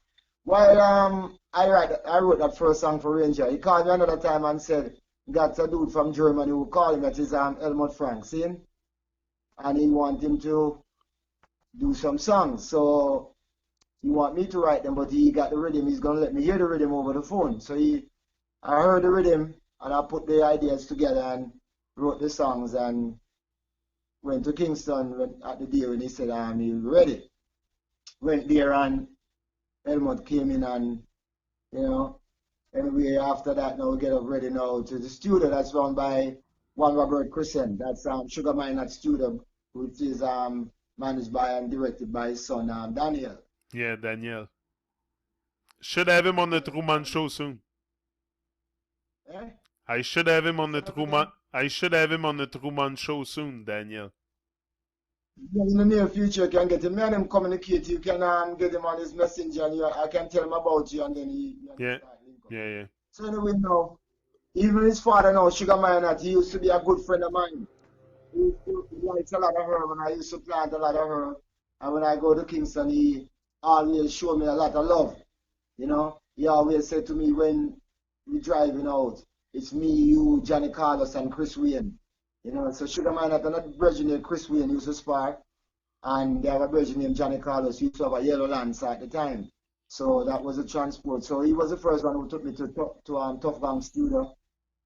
[SPEAKER 2] While I wrote that first song for Ranger, he called me another time and said, got a dude from Germany who called him, that is Helmut Frank, see? And he want him to do some songs. So he want me to write them, but he got the rhythm. He's gonna let me hear the rhythm over the phone. So I heard the rhythm and I put the ideas together and wrote the songs and went to Kingston at the day when he said, you ready? Went there and Helmut came in and, you know, anyway, after that, now we get up ready now to the studio that's run by one Robert Crescent. That's Sugar Mine Studio, which is managed by and directed by his son, Daniel.
[SPEAKER 1] Yeah, Daniel. Should have him on the Truman Show soon.
[SPEAKER 2] Eh?
[SPEAKER 1] I should have him on the Truman Show soon, Daniel.
[SPEAKER 2] Yeah, in the near future, you can get him. Me and him communicate. You can get him on his messenger, and I can tell him about you, and then he
[SPEAKER 1] Yeah.
[SPEAKER 2] start link up.
[SPEAKER 1] Yeah.
[SPEAKER 2] So anyway, now, even his father now, Sugar Minot, he used to be a good friend of mine. He likes a lot of herb, and I used to plant a lot of herb. And when I go to Kingston, he always show me a lot of love. You know, he always said to me when we driving out, it's me, you, Johnny Carlos, and Chris Wayne. You know, so Sugar Minot and a brother named Chris Wayne used to spar, and they have a brother named Johnny Carlos who used to have a yellow Lancer at the time. So that was a transport. So he was the first one who took me to Tough Gang Studio,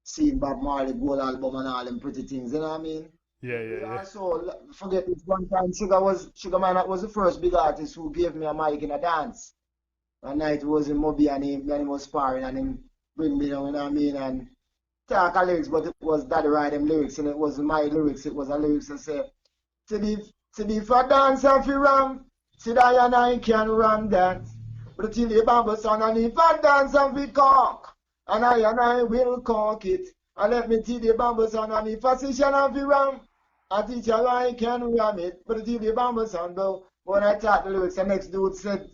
[SPEAKER 2] seeing Bob Marley Gold album and all them pretty things. You know what I mean?
[SPEAKER 1] Yeah.
[SPEAKER 2] So forget this one time, Sugar Minot was the first big artist who gave me a mic in a dance. One night it was in Moby and him was sparring and him bring me down, you know what I mean? And talk a lyrics, but it was Daddy write them lyrics and it wasn't my lyrics, it was a lyrics that say, to the for dance and for ram, see I and I can ram dance. But till the bamboo sound and if I dance and we cork, and I will cork it. And let me till the bamboo sound and if I session and we ram, I teach you I can ram it. But till the bamboo sound though, when I taught the lyrics, the next dude said,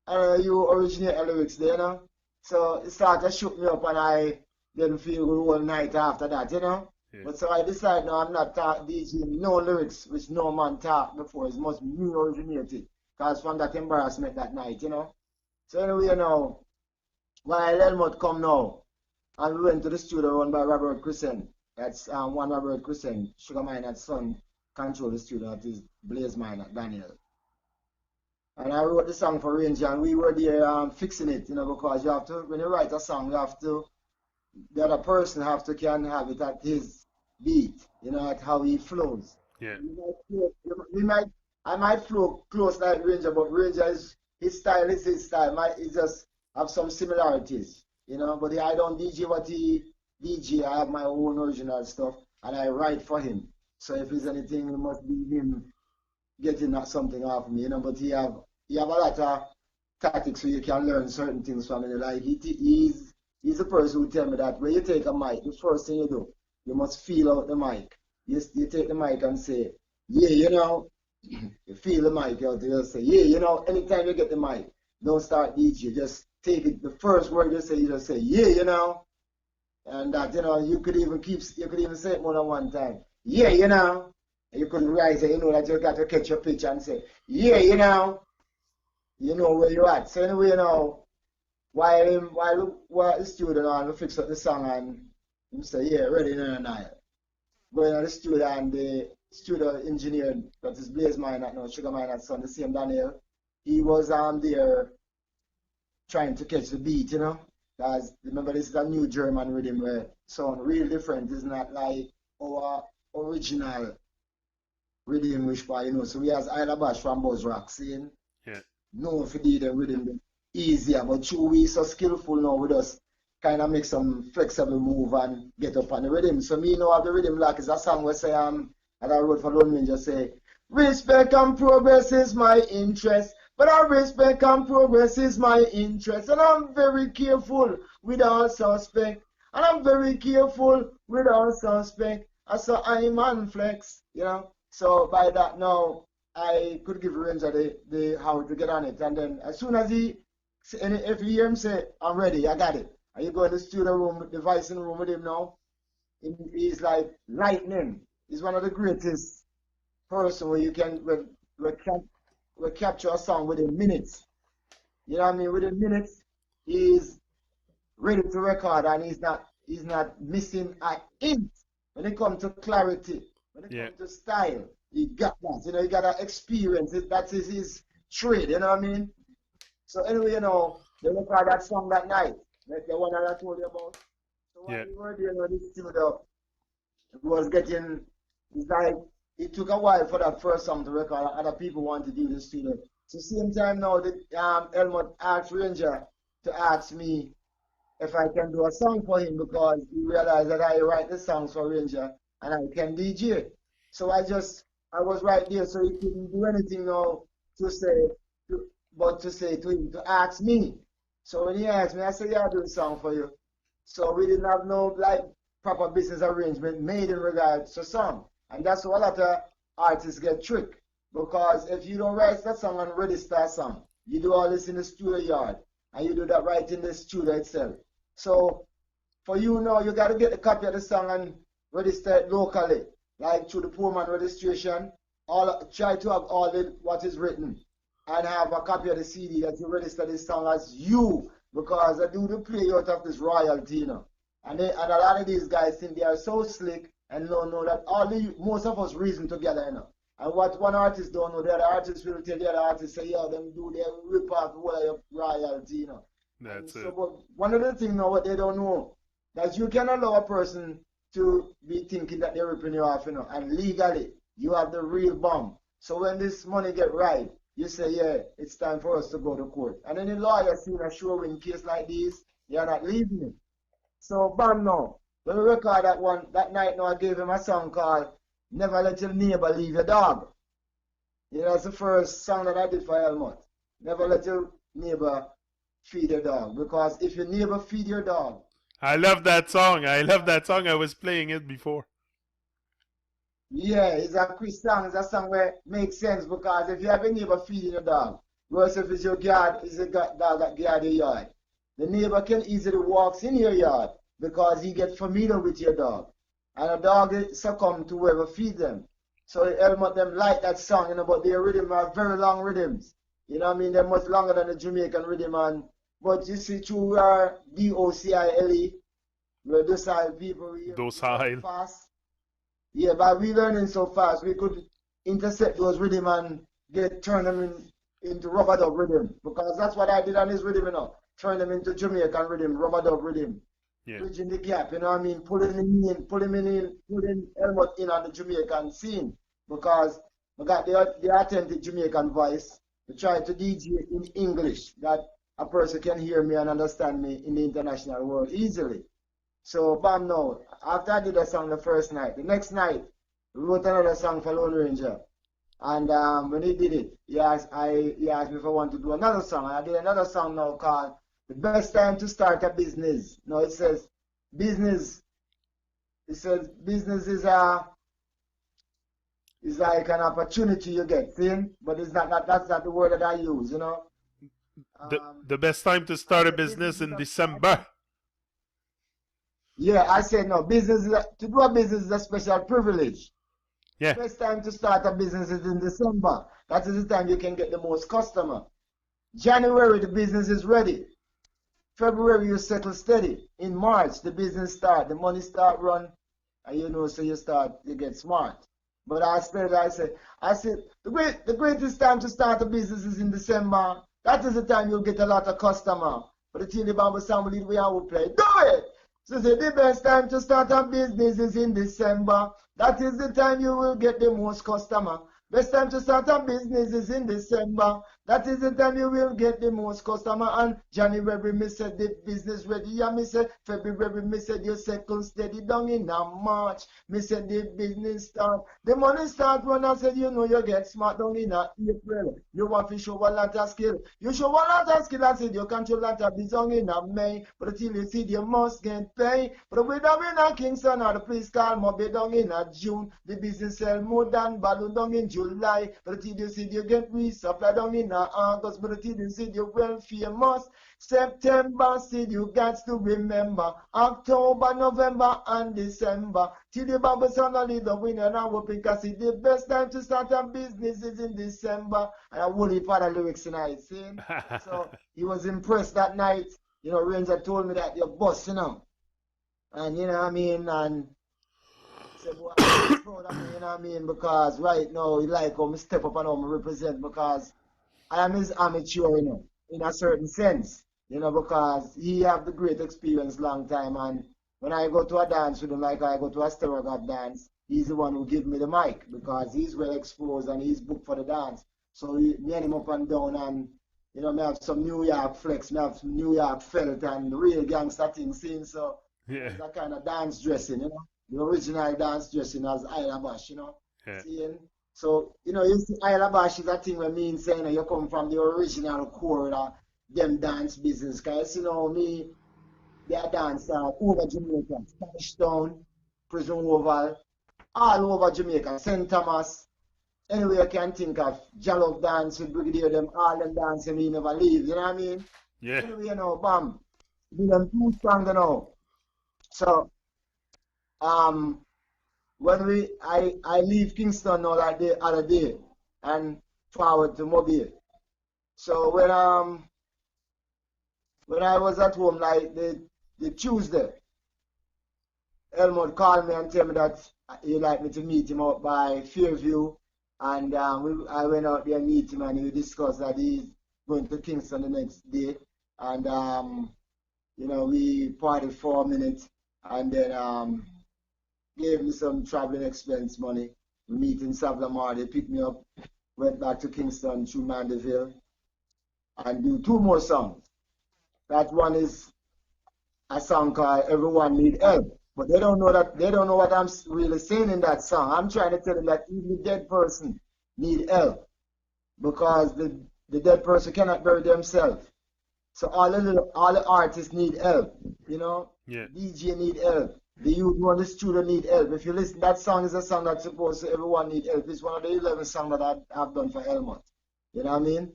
[SPEAKER 2] you originate the lyrics there, you know? So it started to shoot me up and I didn't feel good all night after that, you know?
[SPEAKER 1] Yeah.
[SPEAKER 2] But so I decided, no, I'm not DJing no lyrics which no man talked before. It must be me originated. Because from that embarrassment that night, you know? So anyway, you know, while Helmut come now, and we went to the studio run by Robert Crescent. That's one Robert Crescent, Sugar Minot's son, control the studio. That is Blaze Minot, Daniel. And I wrote the song for Ranger, and we were there fixing it, you know, because you have to, when you write a song, you have to, the other person have to can have it at his beat, you know, at how he flows.
[SPEAKER 1] Yeah.
[SPEAKER 2] I might flow close like Ranger, but Ranger is his style is his style. It just have some similarities, you know. But I don't DJ what he DJ. I have my own original stuff, and I write for him. So if there's anything, it must be him getting something off me, you know. But he have a lot of tactics so you can learn certain things from him. Like he's the person who tell me that when you take a mic, the first thing you do, you must feel out the mic. You take the mic and say, yeah, you know. You feel the mic out there, say, yeah, you know, anytime you get the mic, don't start DJ, just take it, the first word you just say, yeah, you know, and that, you know, you could even say it more than one time, yeah, you know, and you couldn't rise it, you know, that you got to catch your pitch and say, yeah, you know where you're at. So anyway, you know, while the student and fix up the song and him say, yeah, ready, no. Going to the studio and the studio engineer, that is Blaze Minot now, Sugar Minot's son, the same Daniel, he was there trying to catch the beat, you know. Because remember, this is a new German rhythm where sound real different. It's not like our original rhythm which part, so we has Isla Bash from Buzz Rock saying,
[SPEAKER 1] Yeah.
[SPEAKER 2] no, if you do the rhythm easier, but you we so skillful now with us kind of make some flexible move and get up on the rhythm. So me know of the rhythm like is a song where say that I wrote for Lone Ranger say, respect and progress is my interest. But I respect and progress is my interest. And I'm very careful with all suspect. And I'm very careful with all suspect. I saw I'm on flex, So by that now I could give Ranger the how to get on it. And then as soon as if you hear him say, I'm ready, I got it. And you go in the studio room, the voice in the room with him now, he's like lightning. He's one of the greatest person where you can capture a song within minutes. You know what I mean? Within minutes, he's ready to record and he's not missing an inch when it comes to clarity, when it
[SPEAKER 1] Yeah.
[SPEAKER 2] comes to style. He got that. He got to experience it. That's his trade, you know what I mean? So anyway, they record that song that night, like the one that I told you about. So while
[SPEAKER 1] Yeah.
[SPEAKER 2] we were there in the studio, it was getting, it's like, it took a while for that first song to record. Other people want to do the studio. So same time now, Elmot asked Ranger to ask me if I can do a song for him because he realized that I write the songs for Ranger and I can DJ. So I was right there, so he couldn't do anything now to say, but to say to him to ask me. So when he asked me, I said, yeah, I'll do a song for you. So we didn't have no like proper business arrangement made in regards to song. And that's why a lot of artists get tricked. Because if you don't write that song and register a song, you do all this in the studio yard and you do that right in the studio itself. So for you now, you got to get a copy of the song and register it locally, like through the poor man registration. Try to have all what is written and have a copy of the CD that you register this song as you, because I do the play out of this royalty, And a lot of these guys think they are so slick and don't know that most of us reason together, And what one artist don't know, the other artist will tell the other artist, say, yeah, them do their rip off your royalty,
[SPEAKER 1] That's
[SPEAKER 2] So,
[SPEAKER 1] it.
[SPEAKER 2] but one of the things now, what they don't know, that you can allow a person to be thinking that they're ripping you off, and legally, you have the real bomb. So when this money get right, you say, yeah, it's time for us to go to court. And then the lawyer seen a sure in case like this, you're not leaving it. So bam now, when we record that night now I gave him a song called Never Let Your Neighbor Leave Your Dog. That's the first song that I did for Helmut. Never let your neighbor feed your dog. Because if your neighbor feed your dog,
[SPEAKER 1] I love that song. I love that song. I was playing it before.
[SPEAKER 2] yeah, it's a Chris song. It's a song where it makes sense because if you have a neighbor feeding your dog, worse if it's your guard, it's a dog that guard your yard. The neighbor can easily walk in your yard because he gets familiar with your dog. And a dog succumb to whoever feeds them. So Helmut them like that song, but their rhythm are very long rhythms. You know what I mean? They're much longer than the Jamaican rhythm. But you see, through our DOCILE, we're docile people, we learn
[SPEAKER 1] Docile.
[SPEAKER 2] fast. Yeah, but we learning so fast, we could intercept those rhythm and turn them into rubber dub rhythm. Because that's what I did on this rhythm, Turn them into Jamaican rhythm, rubber dub rhythm.
[SPEAKER 1] Yeah.
[SPEAKER 2] Bridging the gap, pulling Helmut in on the Jamaican scene. Because we got the authentic Jamaican voice. We try to DJ in English that a person can hear me and understand me in the international world easily. So bam now, after I did a song the first night, the next night we wrote another song for Lone Ranger. And when he did it, he asked me if I want to do another song. And I did another song now called The Best Time to Start a Business. No, it says business is like an opportunity you get, see? But that's not the word that I use,
[SPEAKER 1] The best time to
[SPEAKER 2] I
[SPEAKER 1] start a
[SPEAKER 2] said business
[SPEAKER 1] business
[SPEAKER 2] is
[SPEAKER 1] in
[SPEAKER 2] a
[SPEAKER 1] December.
[SPEAKER 2] yeah, I said no, to do a business is a special privilege.
[SPEAKER 1] Yeah.
[SPEAKER 2] The best time to start a business is in December. That is the time you can get the most customer. January, the business is ready. February, you settle steady. In March, the business start, the money start run, and so you get smart. But I said, the greatest time to start a business is in December. That is the time you'll get a lot of customer. But the Tilly Bamba Sample we will play. Do it! So say the best time to start a business is in December. That is the time you will get the most customer. Best time to start a business is in December. That is the time you will get the most customer. And January, me said the business ready. And me said February, me said your second steady down in a March. Me said the business start. The money start when I said, you know, you get smart down in a April. You want to show a lot of skill. You show a lot of skill. I said you control a lot of business in a May. But until you see you must get paid. But we down in a Kingston or the police call Moby down in a June. The business sell more than balloon down in July. But until you see you get resupply down in August. But until you see you well famous. September, see you got to remember. October, November, and December. Till the Bible son only the winner and I will because it's the best time to start a business is in December. And I would have had the lyrics tonight, see? So he was impressed that night. You know, Ranger told me that you're boss, you know. And you know what I mean? And said, well, I'm proud of me, you know what I mean? Because right now, he like how I step up and how I represent because I am his amateur, you know, in a certain sense, you know, because he have the great experience long time. And when I go to a dance with him, like I go to a Sterogod dance, he's the one who give me the mic because he's well exposed and he's booked for the dance. So me and him up and down and, you know, me have some New York flex, me have some New York felt and real gangster thing scene. So
[SPEAKER 1] Yeah.
[SPEAKER 2] that kind of dance dressing, you know. The original dance dressing as Isla Bash, you know.
[SPEAKER 1] Yeah.
[SPEAKER 2] Seeing? So, you know, you see Isla Bash is a thing where me saying you know, you come from the original core of them dance business. Because, you know, me, they are dance over Jamaica, Spanish Town, Prison Oval, all over Jamaica, St. Thomas, anywhere you can think of, Jollof dance with Brigadier, them, all them dancing, me never leave, you know what I mean?
[SPEAKER 1] Yeah.
[SPEAKER 2] Anyway, you know, bam, be them too strong, you know. So, um, when I leave Kingston now like the other day and forward to Mobile. So when I was at home like the Tuesday, Elmwood called me and tell me that he'd like me to meet him out by Fairview. And I went out there and meet him and we discussed that he's going to Kingston the next day. And you know, we partied for a minute and then gave me some traveling expense money. We meet in Savlamar, they picked me up, went back to Kingston through Mandeville, and do two more songs. That one is a song called Everyone Need Help. But they don't know that they don't know what I'm really saying in that song. I'm trying to tell them that even the dead person need help because the dead person cannot bury themselves. So all the artists need help, you know.
[SPEAKER 1] Yeah.
[SPEAKER 2] DJ need help. The youth who on the studio need help. If you listen, that song is a song that's supposed to everyone need help. It's one of the 11 songs that I've done for Elmont. You know what I mean?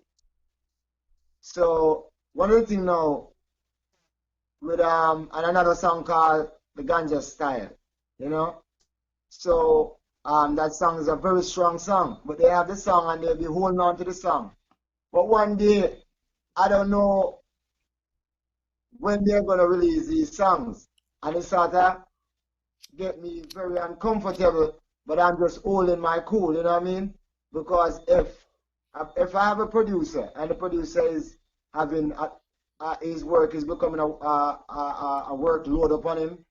[SPEAKER 2] So one of the things now with and another song called The Ganja Style, you know. So that song is a very strong song, but they have the song and they'll be holding on to the song. But one day, I don't know when they're gonna release these songs, and it sort of get me very uncomfortable. But I'm just holding my cool, you know what I mean? Because if I have a producer and the producer is having his work is becoming a workload upon him,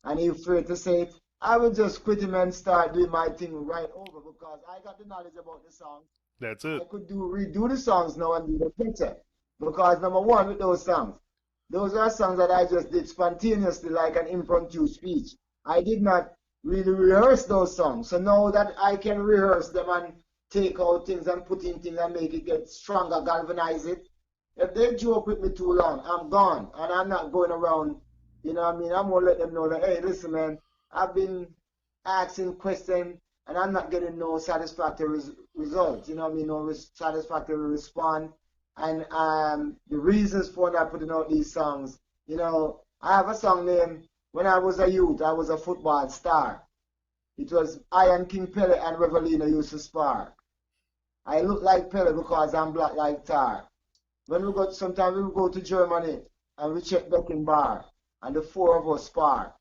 [SPEAKER 2] and he's afraid to say it, I will just quit him and start doing my thing right over because I got the knowledge about the song.
[SPEAKER 1] That's
[SPEAKER 2] I
[SPEAKER 1] it.
[SPEAKER 2] could redo the songs now and do them better. Because number one with those songs, those are songs that I just did spontaneously like an impromptu speech. I did not really rehearse those songs. So now that I can rehearse them and take out things and put in things and make it get stronger, galvanize it. If they joke with me too long, I'm gone. And I'm not going around, you know what I mean? I'm going to let them know that, hey, listen, man, I've been asking questions and I'm not getting no satisfactory results, you know what I mean? No satisfactory response. And the reasons for not putting out these songs, you know, I have a song named, when I was a youth, I was a football star. It was I and King Pele and Revelino used to spar. I look like Pele because I'm black like tar. When we go, sometimes we go to Germany and we check Beckenbauer and the four of us spar.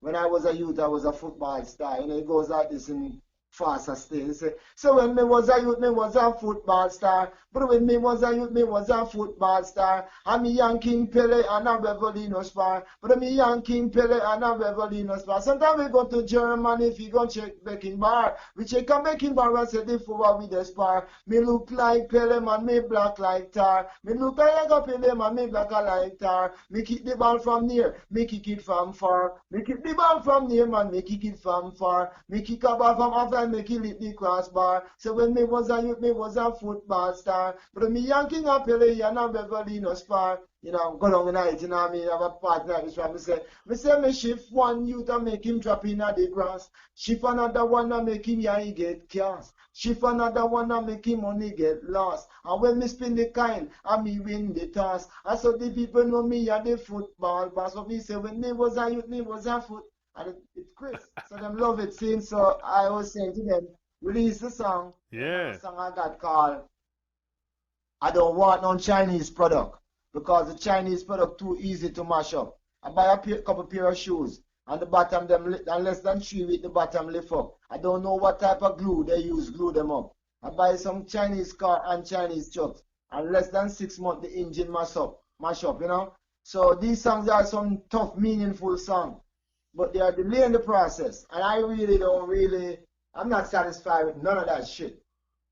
[SPEAKER 2] When I was a youth, I was a football star. You know, it goes like this in faster still. He say, so when me was a youth, me was a football star. But when me was a youth, me was a football star. And me young King Pele and a Revolino spar. But me young King Pele and a Revolino spar. Sometimes we go to Germany if you go check Becking Bar. We check a Becking Bar and say the four with the spar. Me look like Pele man, me black like tar. Me look like a Pele man, me black like tar. Me kick the ball from near, me kick it from far. Me kick the ball from near man, me kick it from far. Me kick a ball from after and me kill it the crossbar. So when me was a youth, me was a football star. But me young King of Pele and a Beverly no spar. You know, go down the night, you know what I mean? I have a partner this one. Me shift one youth and make him drop in at the grass. Shift another one and make him yeah, he get cast. Shift another one and make him money get lost. And when me spin the coin, and me win the toss. And so the people know me and the football boss. So me say when me was a youth, me was a foot. And it's Chris. So them love it since. So I was saying to them, release the song.
[SPEAKER 1] Yeah.
[SPEAKER 2] The song I got called I don't want no Chinese product because the Chinese product too easy to mash up. I buy a couple pair of shoes and the bottom them and less than 3 weeks the bottom lift up. I don't know what type of glue they use glue them up. I buy some Chinese car and Chinese trucks and less than 6 months the engine mash up, you know. So these songs are some tough, meaningful songs, but they are delaying the process, and I I'm not satisfied with none of that shit.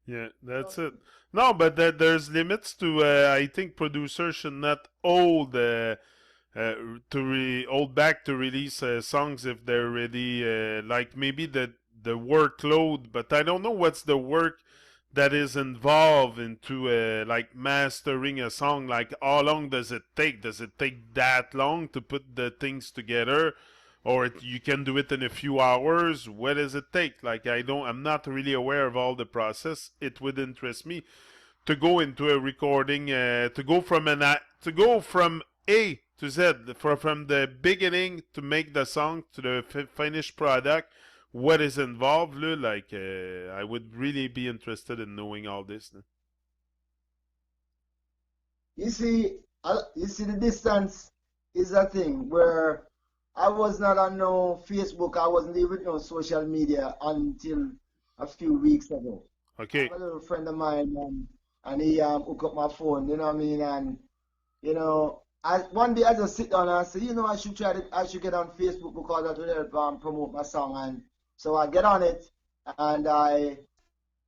[SPEAKER 1] Yeah, that's it. No, but there's limits to. I think producers should not hold back to release songs if they're really like maybe the workload. But I don't know what's the work that is involved into like mastering a song. Like how long does it take? Does it take that long to put the things together? Or you can do it in a few hours. What does it take? Like I'm not really aware of all the process. It would interest me to go into a recording, to go from A to Z, from the beginning to make the song to the finished product. What is involved? Like I would really be interested in knowing all this.
[SPEAKER 2] You see, the distance is a thing where I was not on no Facebook. I wasn't even on social media until a few weeks ago.
[SPEAKER 1] Okay.
[SPEAKER 2] I have a little friend of mine, and he hooked up my phone. You know what I mean? And you know, one day I just sit down and I say, you know, I should get on Facebook because that will help promote my song. And so I get on it, and I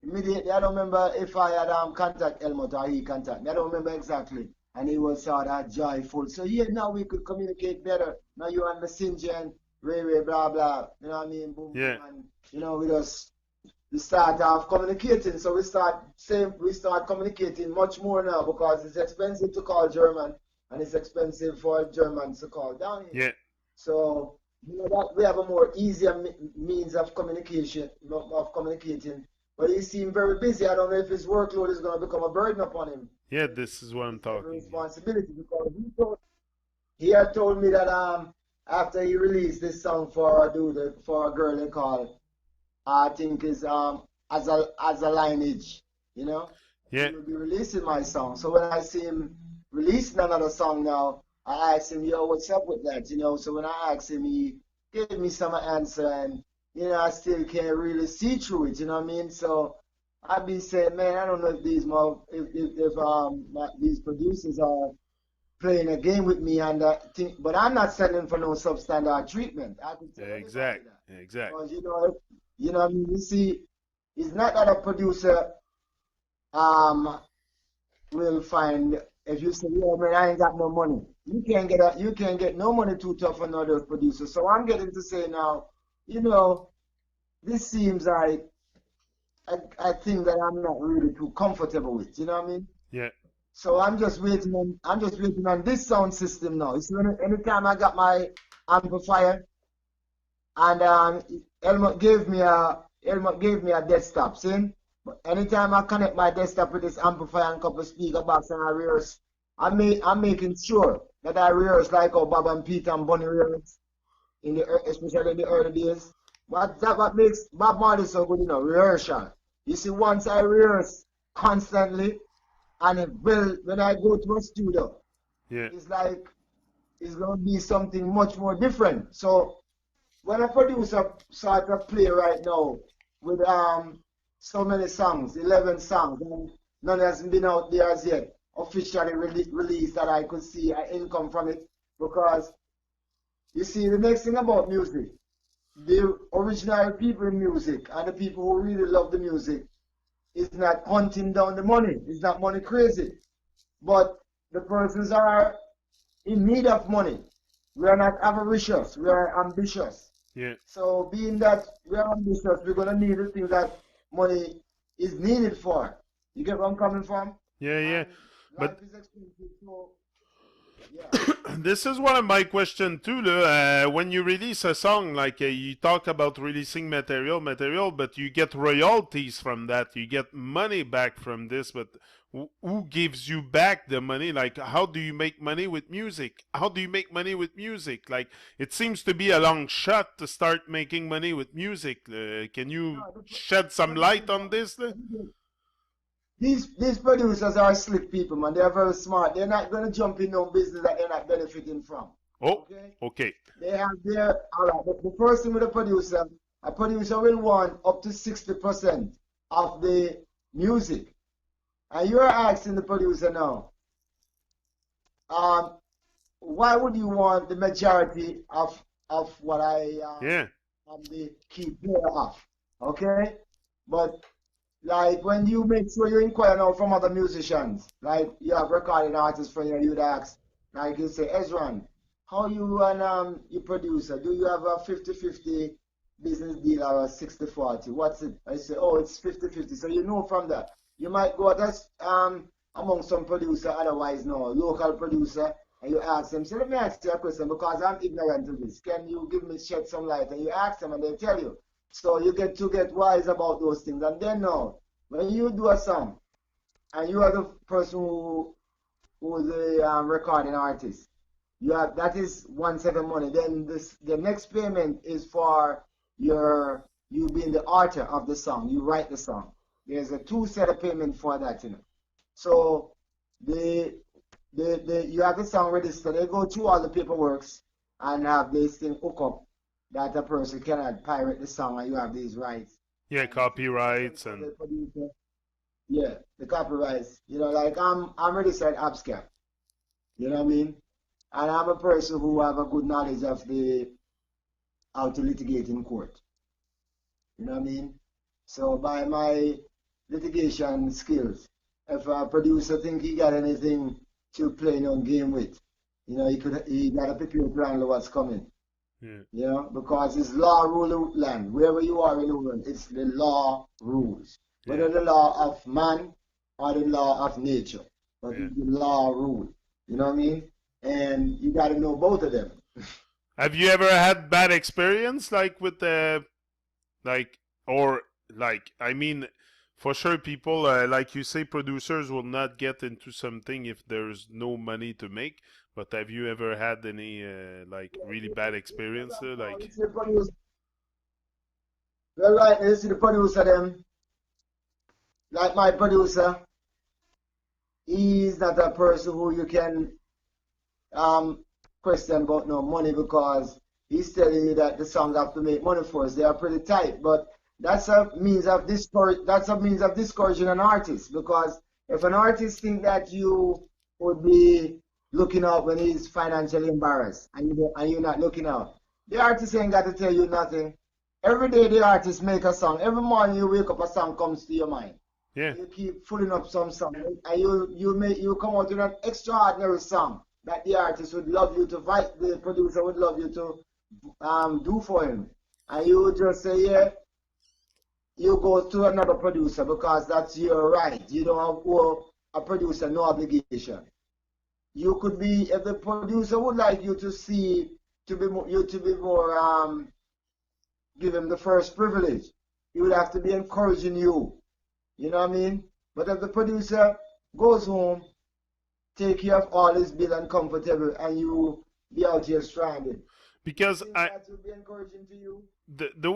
[SPEAKER 2] immediately I don't remember if I had contact Elmot or he contact me. I don't remember exactly. And he was sort of joyful. So yeah, now we could communicate better. Now you and Messenger and Ray, blah blah. You know what I mean? Boom,
[SPEAKER 1] yeah.
[SPEAKER 2] Boom, and you know we start off communicating. So we start communicating much more now because it's expensive to call German and it's expensive for Germans to call down here.
[SPEAKER 1] Yeah.
[SPEAKER 2] So you know that we have a more easier means of communicating. But he seemed very busy. I don't know if his workload is going to become a burden upon him.
[SPEAKER 1] Yeah, this is what I'm talking.
[SPEAKER 2] Responsibility because he had told me that after he released this song for a girl they call I think is as a lineage, you know.
[SPEAKER 1] Yeah.
[SPEAKER 2] He will be releasing my song. So when I see him releasing another song now, I asked him, yo, what's up with that? You know. So when I asked him, he gave me some answer, and you know I still can't really see through it. You know what I mean? So I'd be saying, man, I don't know if these producers are playing a game with me and but I'm not selling for no substandard treatment. I could tell
[SPEAKER 1] exactly.
[SPEAKER 2] Because you know what I mean. You see, it's not that a producer will find if you say, yeah, man, I ain't got no money. You can't get no money too tough for another producer. So I'm getting to say now, you know, this seems like I think that I'm not really too comfortable with, you know what I mean?
[SPEAKER 1] Yeah.
[SPEAKER 2] So I'm just waiting on this sound system now. So anytime I got my amplifier and Elmot gave me a desktop, see? But anytime I connect my desktop with this amplifier and couple speaker box and I rehearse, I'm making sure that I rehearse like how Bob and Pete and Bunny rehearse especially in the early days. But that's what makes Bob Marley so good, you know, rehearsal. You see, once I rehearse constantly, and when I go to a studio,
[SPEAKER 1] yeah,
[SPEAKER 2] it's like it's going to be something much more different. So when a producer sort of play right now, with so many songs, 11 songs, and none has been out there as yet officially released that I could see an income from it. Because you see, the next thing about music, the original people in music and the people who really love the music is not hunting down the money. It's not money crazy, but the persons are in need of money. We are not avaricious. We are ambitious.
[SPEAKER 1] Yeah.
[SPEAKER 2] So being that we are ambitious, we're gonna need the things that money is needed for. You get where I'm coming from?
[SPEAKER 1] Yeah, yeah.
[SPEAKER 2] And life
[SPEAKER 1] But
[SPEAKER 2] is expensive, so yeah.
[SPEAKER 1] this is one of my question too. When you release a song, like you talk about releasing material, but you get royalties from that. You get money back from this, but who gives you back the money? Like, how do you make money with music? How do you make money with music? Like, it seems to be a long shot to start making money with music. Can you
[SPEAKER 2] No,
[SPEAKER 1] shed some light on this?
[SPEAKER 2] these producers are slick people, man. They are very smart. They're not gonna jump in no business that they're not benefiting from.
[SPEAKER 1] Oh,
[SPEAKER 2] Okay?
[SPEAKER 1] okay.
[SPEAKER 2] They have their all right. The first thing with a producer will want up to 60% of the music. And you're asking the producer now, um, why would you want the majority of what I
[SPEAKER 1] Yeah,
[SPEAKER 2] am the key player of? Okay? But like when you make sure you inquire now from other musicians, like you have recording artists from you, you'd ask, like you say, Ezran, how you and your producer, do you have a 50-50 business deal or a 60-40? What's it? I say, oh, it's 50-50. So you know from that. You might go that's among some producer, otherwise no, local producer, and you ask them, so let me ask you a question because I'm ignorant to this. Can you give me shed some light? And you ask them and they tell you. So you get to get wise about those things. And then now, when you do a song and you are the person who's the recording artist, you have that is one set of money. Then the next payment is for you being the author of the song. You write the song. There's a two set of payment for that, you know. So the you have the song registered. They go through all the paperworks and have this thing hook up that a person cannot pirate the song and you have these rights.
[SPEAKER 1] yeah,
[SPEAKER 2] And 50%
[SPEAKER 1] copyrights
[SPEAKER 2] for
[SPEAKER 1] and
[SPEAKER 2] the producer. Yeah, the copyrights. You know, like I'm registered abscap. You know what I mean? And I'm a person who have a good knowledge of the how to litigate in court. You know what I mean? So by my litigation skills, if a producer think he got anything to play no game with, you know, he gotta prepare to handle what's coming.
[SPEAKER 1] yeah,
[SPEAKER 2] You know, because it's law rule land. Wherever you are in the world, it's the law rules.
[SPEAKER 1] yeah,
[SPEAKER 2] Whether the law of man or the law of nature. But
[SPEAKER 1] yeah.
[SPEAKER 2] it's the law rule. You know what I mean? And you gotta know both of them.
[SPEAKER 1] Have you ever had bad experience like with the like or like I mean for sure people like you say producers will not get into something if there's no money to make, but have you ever had any like really bad experience like
[SPEAKER 2] It's the producer. Well, right, this is the producer them. Like my producer, he's not a person who you can um, question about no money because he's telling you that the songs have to make money for us. They are pretty tight, but that's a means of discouraging an artist because if an artist think that you would be looking out when he's financially embarrassed and you're not looking out, the artist ain't got to tell you nothing. Every day the artist make a song. Every morning you wake up, a song comes to your mind.
[SPEAKER 1] yeah,
[SPEAKER 2] You keep filling up some song, and you come out with an extraordinary song that the artist would love you to fight, the producer would love you to do for him, and you would just say, yeah, you go to another producer because that's your right. You don't owe a producer no obligation. You could be if the producer would like you to see to be more give him the first privilege. He would have to be encouraging you. You know what I mean? But if the producer goes home, take care of all his bill and comfortable, and you be out here stranded, you
[SPEAKER 1] because
[SPEAKER 2] think
[SPEAKER 1] I
[SPEAKER 2] that would be encouraging to you?
[SPEAKER 1] the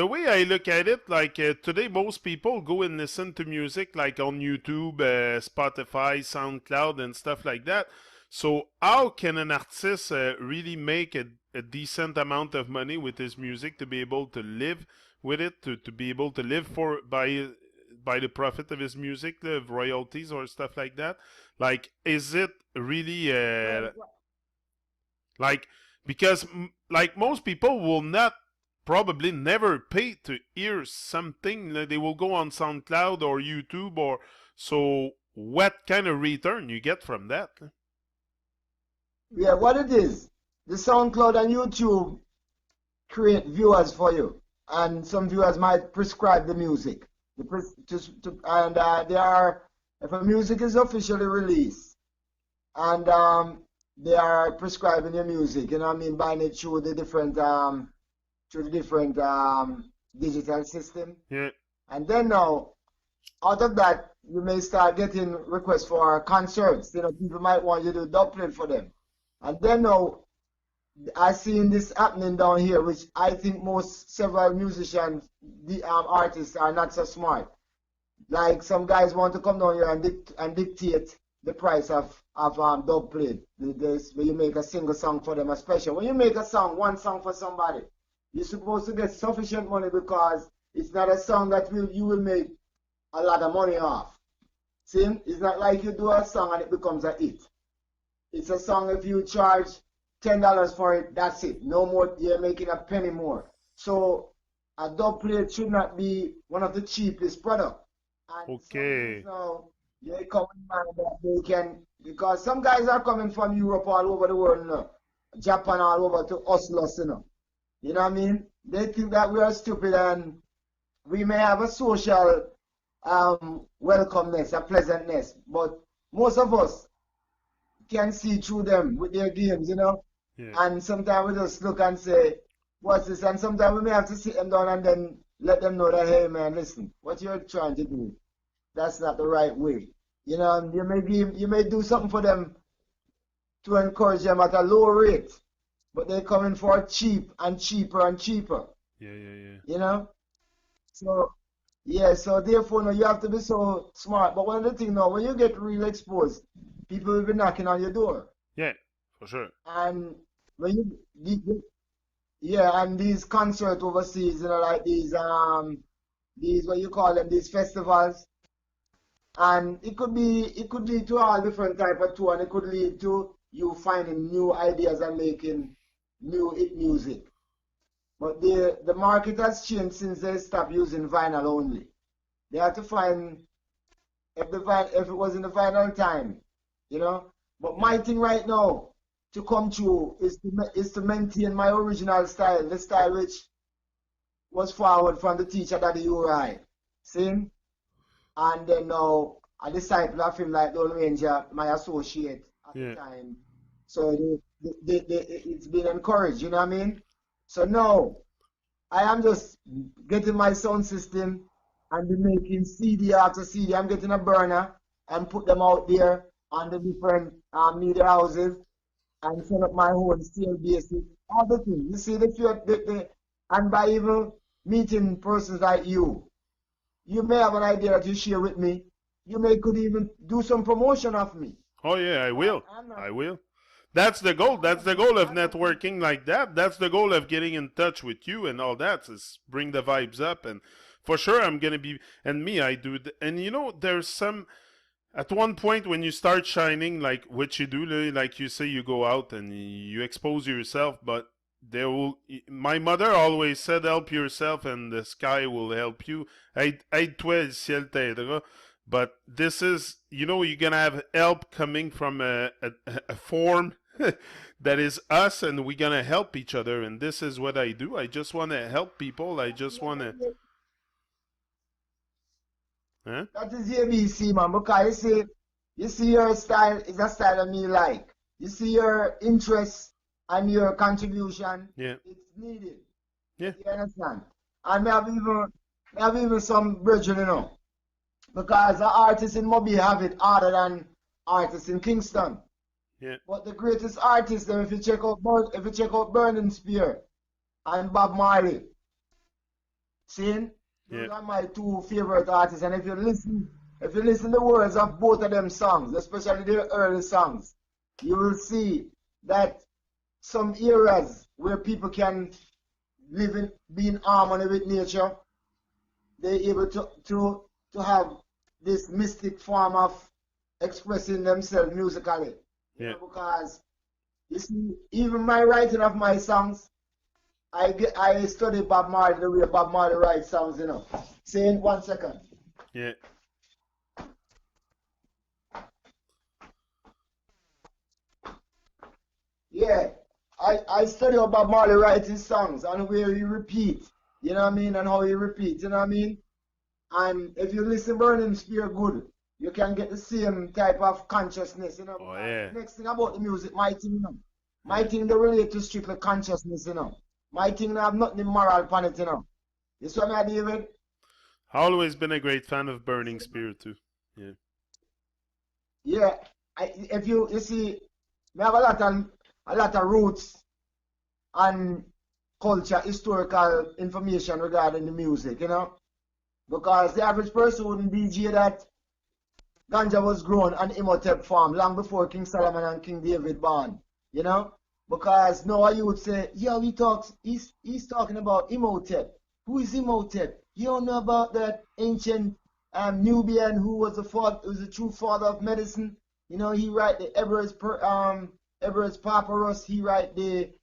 [SPEAKER 1] way I look at it, like today, most people go and listen to music like on YouTube, Spotify, SoundCloud, and stuff like that. So how can an artist really make a decent amount of money with his music to be able to live with it, to be able to live for by the profit of his music, the royalties or stuff like that? Like, is it really
[SPEAKER 2] Well,
[SPEAKER 1] like, because like most people will not probably never pay to hear something, they will go on SoundCloud or YouTube, or so what kind of return you get from that?
[SPEAKER 2] yeah, what it is, the SoundCloud and YouTube create viewers for you, and some viewers might prescribe the music. And they are, if a music is officially released, and they are prescribing your music, you know what I mean, buying it through the different digital system.
[SPEAKER 1] Yeah.
[SPEAKER 2] And then now, out of that, you may start getting requests for concerts. You know, people might want you to dub plate for them. And then now, I seen this happening down here, which I think several musicians, the artists are not so smart. Like some guys want to come down here and dictate the price of dub plate. When you make a single song for them, especially when you make a song, one song for somebody, you're supposed to get sufficient money, because it's not a song that you will make a lot of money off. See, it's not like you do a song and it becomes a hit. It's a song, if you charge $10 for it, that's it. No more, you're making a penny more. So a dub plate should not be one of the cheapest products. And
[SPEAKER 1] Okay.
[SPEAKER 2] so they come in mind that they can, because some guys are coming from Europe all over the world, you know, Japan all over to hustle us, you know. You know what I mean? They think that we are stupid, and we may have a social welcomeness, a pleasantness, but most of us can see through them with their games, you know.
[SPEAKER 1] Yeah.
[SPEAKER 2] And sometimes we just look and say, what's this? And sometimes we may have to sit them down and then let them know that, hey man, listen, what you're trying to do, that's not the right way. You know, you may do something for them to encourage them at a low rate, but they're coming for cheap and cheaper and cheaper.
[SPEAKER 1] Yeah, yeah, yeah.
[SPEAKER 2] You know? So yeah, so therefore no, you have to be so smart. But one of the things now, when you get real exposed, people will be knocking on your door.
[SPEAKER 1] Yeah, for sure.
[SPEAKER 2] And when yeah, and these concerts overseas, you know, like these what you call them, these festivals, and it could lead to all different type of tour, and it could lead to you finding new ideas and making new hit music. But the market has changed since they stopped using vinyl only. They have to find, if it was in the vinyl time, you know. But my thing right now to come true is to maintain my original style, the style which was forward from the teacher that you right. See? And then now a disciple of him like Don Ranger, my associate at the time. So it's been encouraged, you know what I mean? So now I am just getting my sound system and be making CD after CD. I'm getting a burner and put them out there on the different media houses and set up my own steel bases, all the things. You see, and by even meeting persons like you may have an idea that you share with me. Could even do some promotion of me.
[SPEAKER 1] Oh yeah, I will. I will. That's the goal. That's the goal of networking like that. That's the goal of getting in touch with you and all that, is bring the vibes up. And for sure, I'm gonna be, and me, I do. And you know, there's some, at one point when you start shining, like what you do, like you say, you go out and you expose yourself, but there will, my mother always said, help yourself and the sky will help you. Aide-toi, le ciel t'aidera. But this is, you know, you're gonna have help coming from a form that is us, and we're gonna help each other. And this is what I do. I just want to help people. I just want to. Huh?
[SPEAKER 2] That is ABC, man. Because you see your style is a style of me like. You see your interest and your contribution.
[SPEAKER 1] Yeah.
[SPEAKER 2] It's needed.
[SPEAKER 1] Yeah.
[SPEAKER 2] You understand? And I have even some brethren, you know. Because the artists in Mobile have it harder than artists in Kingston.
[SPEAKER 1] Yeah.
[SPEAKER 2] But the greatest artists, if you check out Burning Spear and Bob Marley, see, those are my two favorite artists. And if you listen the words of both of them songs, especially their early songs, you will see that some areas where people can live in, be in harmony with nature. They're able to have this mystic form of expressing themselves musically. You
[SPEAKER 1] Yeah.
[SPEAKER 2] know, because you see, even my writing of my songs, I study Bob Marley, the way Bob Marley writes songs, you know. Say in 1 second.
[SPEAKER 1] Yeah.
[SPEAKER 2] Yeah, I study how Bob Marley writes his songs and where he repeat, you know what I mean, and how he repeats, you know what I mean. And if you listen Burning Spear good, you can get the same type of consciousness, you know.
[SPEAKER 1] Oh
[SPEAKER 2] Because
[SPEAKER 1] yeah.
[SPEAKER 2] the next thing about the music, my thing, you know, my
[SPEAKER 1] Yeah.
[SPEAKER 2] thing they relate to strictly consciousness, you know. My thing they have nothing moral upon it, you know. You see what I mean, David?
[SPEAKER 1] Always been a great fan of Burning Spear too. Yeah.
[SPEAKER 2] Yeah, if you see, we have a lot of roots and culture, historical information regarding the music, you know. Because the average person wouldn't DJ that ganja was grown on Imhotep farm long before King Solomon and King David born, you know. Because now you would say, yeah, he's talking about Imhotep. Who is Imhotep? You don't know about that ancient Nubian who was the true father of medicine. You know, he write the Everest papyrus. He write the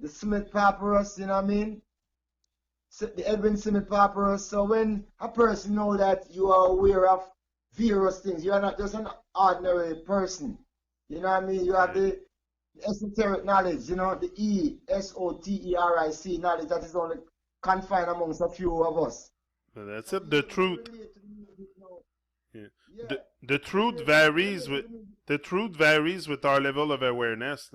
[SPEAKER 2] Smith papyrus. You know what I mean? The Edwin Smith papyrus. So when a person know that you are aware of various things, you are not just an ordinary person. You know what I mean? You have the esoteric knowledge, you know, the esoteric knowledge that is only confined amongst a few of us.
[SPEAKER 1] But that's
[SPEAKER 2] So
[SPEAKER 1] it.
[SPEAKER 2] you're
[SPEAKER 1] The
[SPEAKER 2] able to
[SPEAKER 1] truth.
[SPEAKER 2] relate to the music now.
[SPEAKER 1] Yeah.
[SPEAKER 2] Yeah,
[SPEAKER 1] The truth
[SPEAKER 2] you're able to
[SPEAKER 1] varies
[SPEAKER 2] relate to
[SPEAKER 1] with
[SPEAKER 2] the music.
[SPEAKER 1] the truth varies with our level of awareness.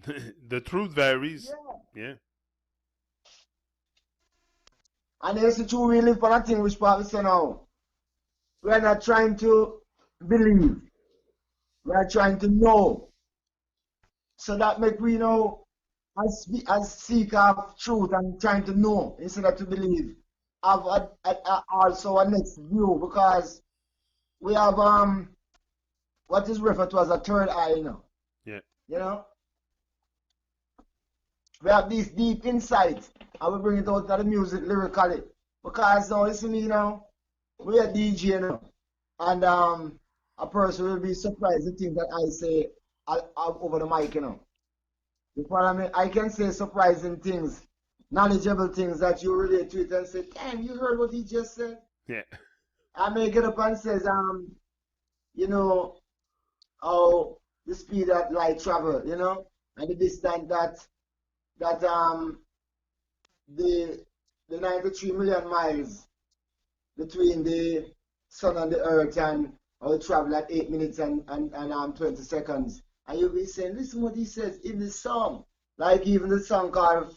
[SPEAKER 1] The, the truth varies.
[SPEAKER 2] Yeah.
[SPEAKER 1] Yeah.
[SPEAKER 2] And there's the true we live for that thing which Papa say now. We're not trying to believe. We're trying to know. So that make we know as seek of truth and trying to know instead of to believe. Have also a next view because we have what is referred to as a third eye, you know.
[SPEAKER 1] Yeah.
[SPEAKER 2] You know? We have this deep insight and we bring it out to the music lyrically. Because now listen me now, we are DJ now. And a person will be surprised the things that I say over the mic, you know. You follow me? I can say surprising things, knowledgeable things that you relate to it and say, damn, you heard what he just said?
[SPEAKER 1] Yeah.
[SPEAKER 2] I may get up and says, you know, how the speed that light travel, you know, and the distance that the 93 million miles between the sun and the earth and how it travel at 8 minutes and 20 seconds. And you'll be saying, listen what he says in the song. Like even the song called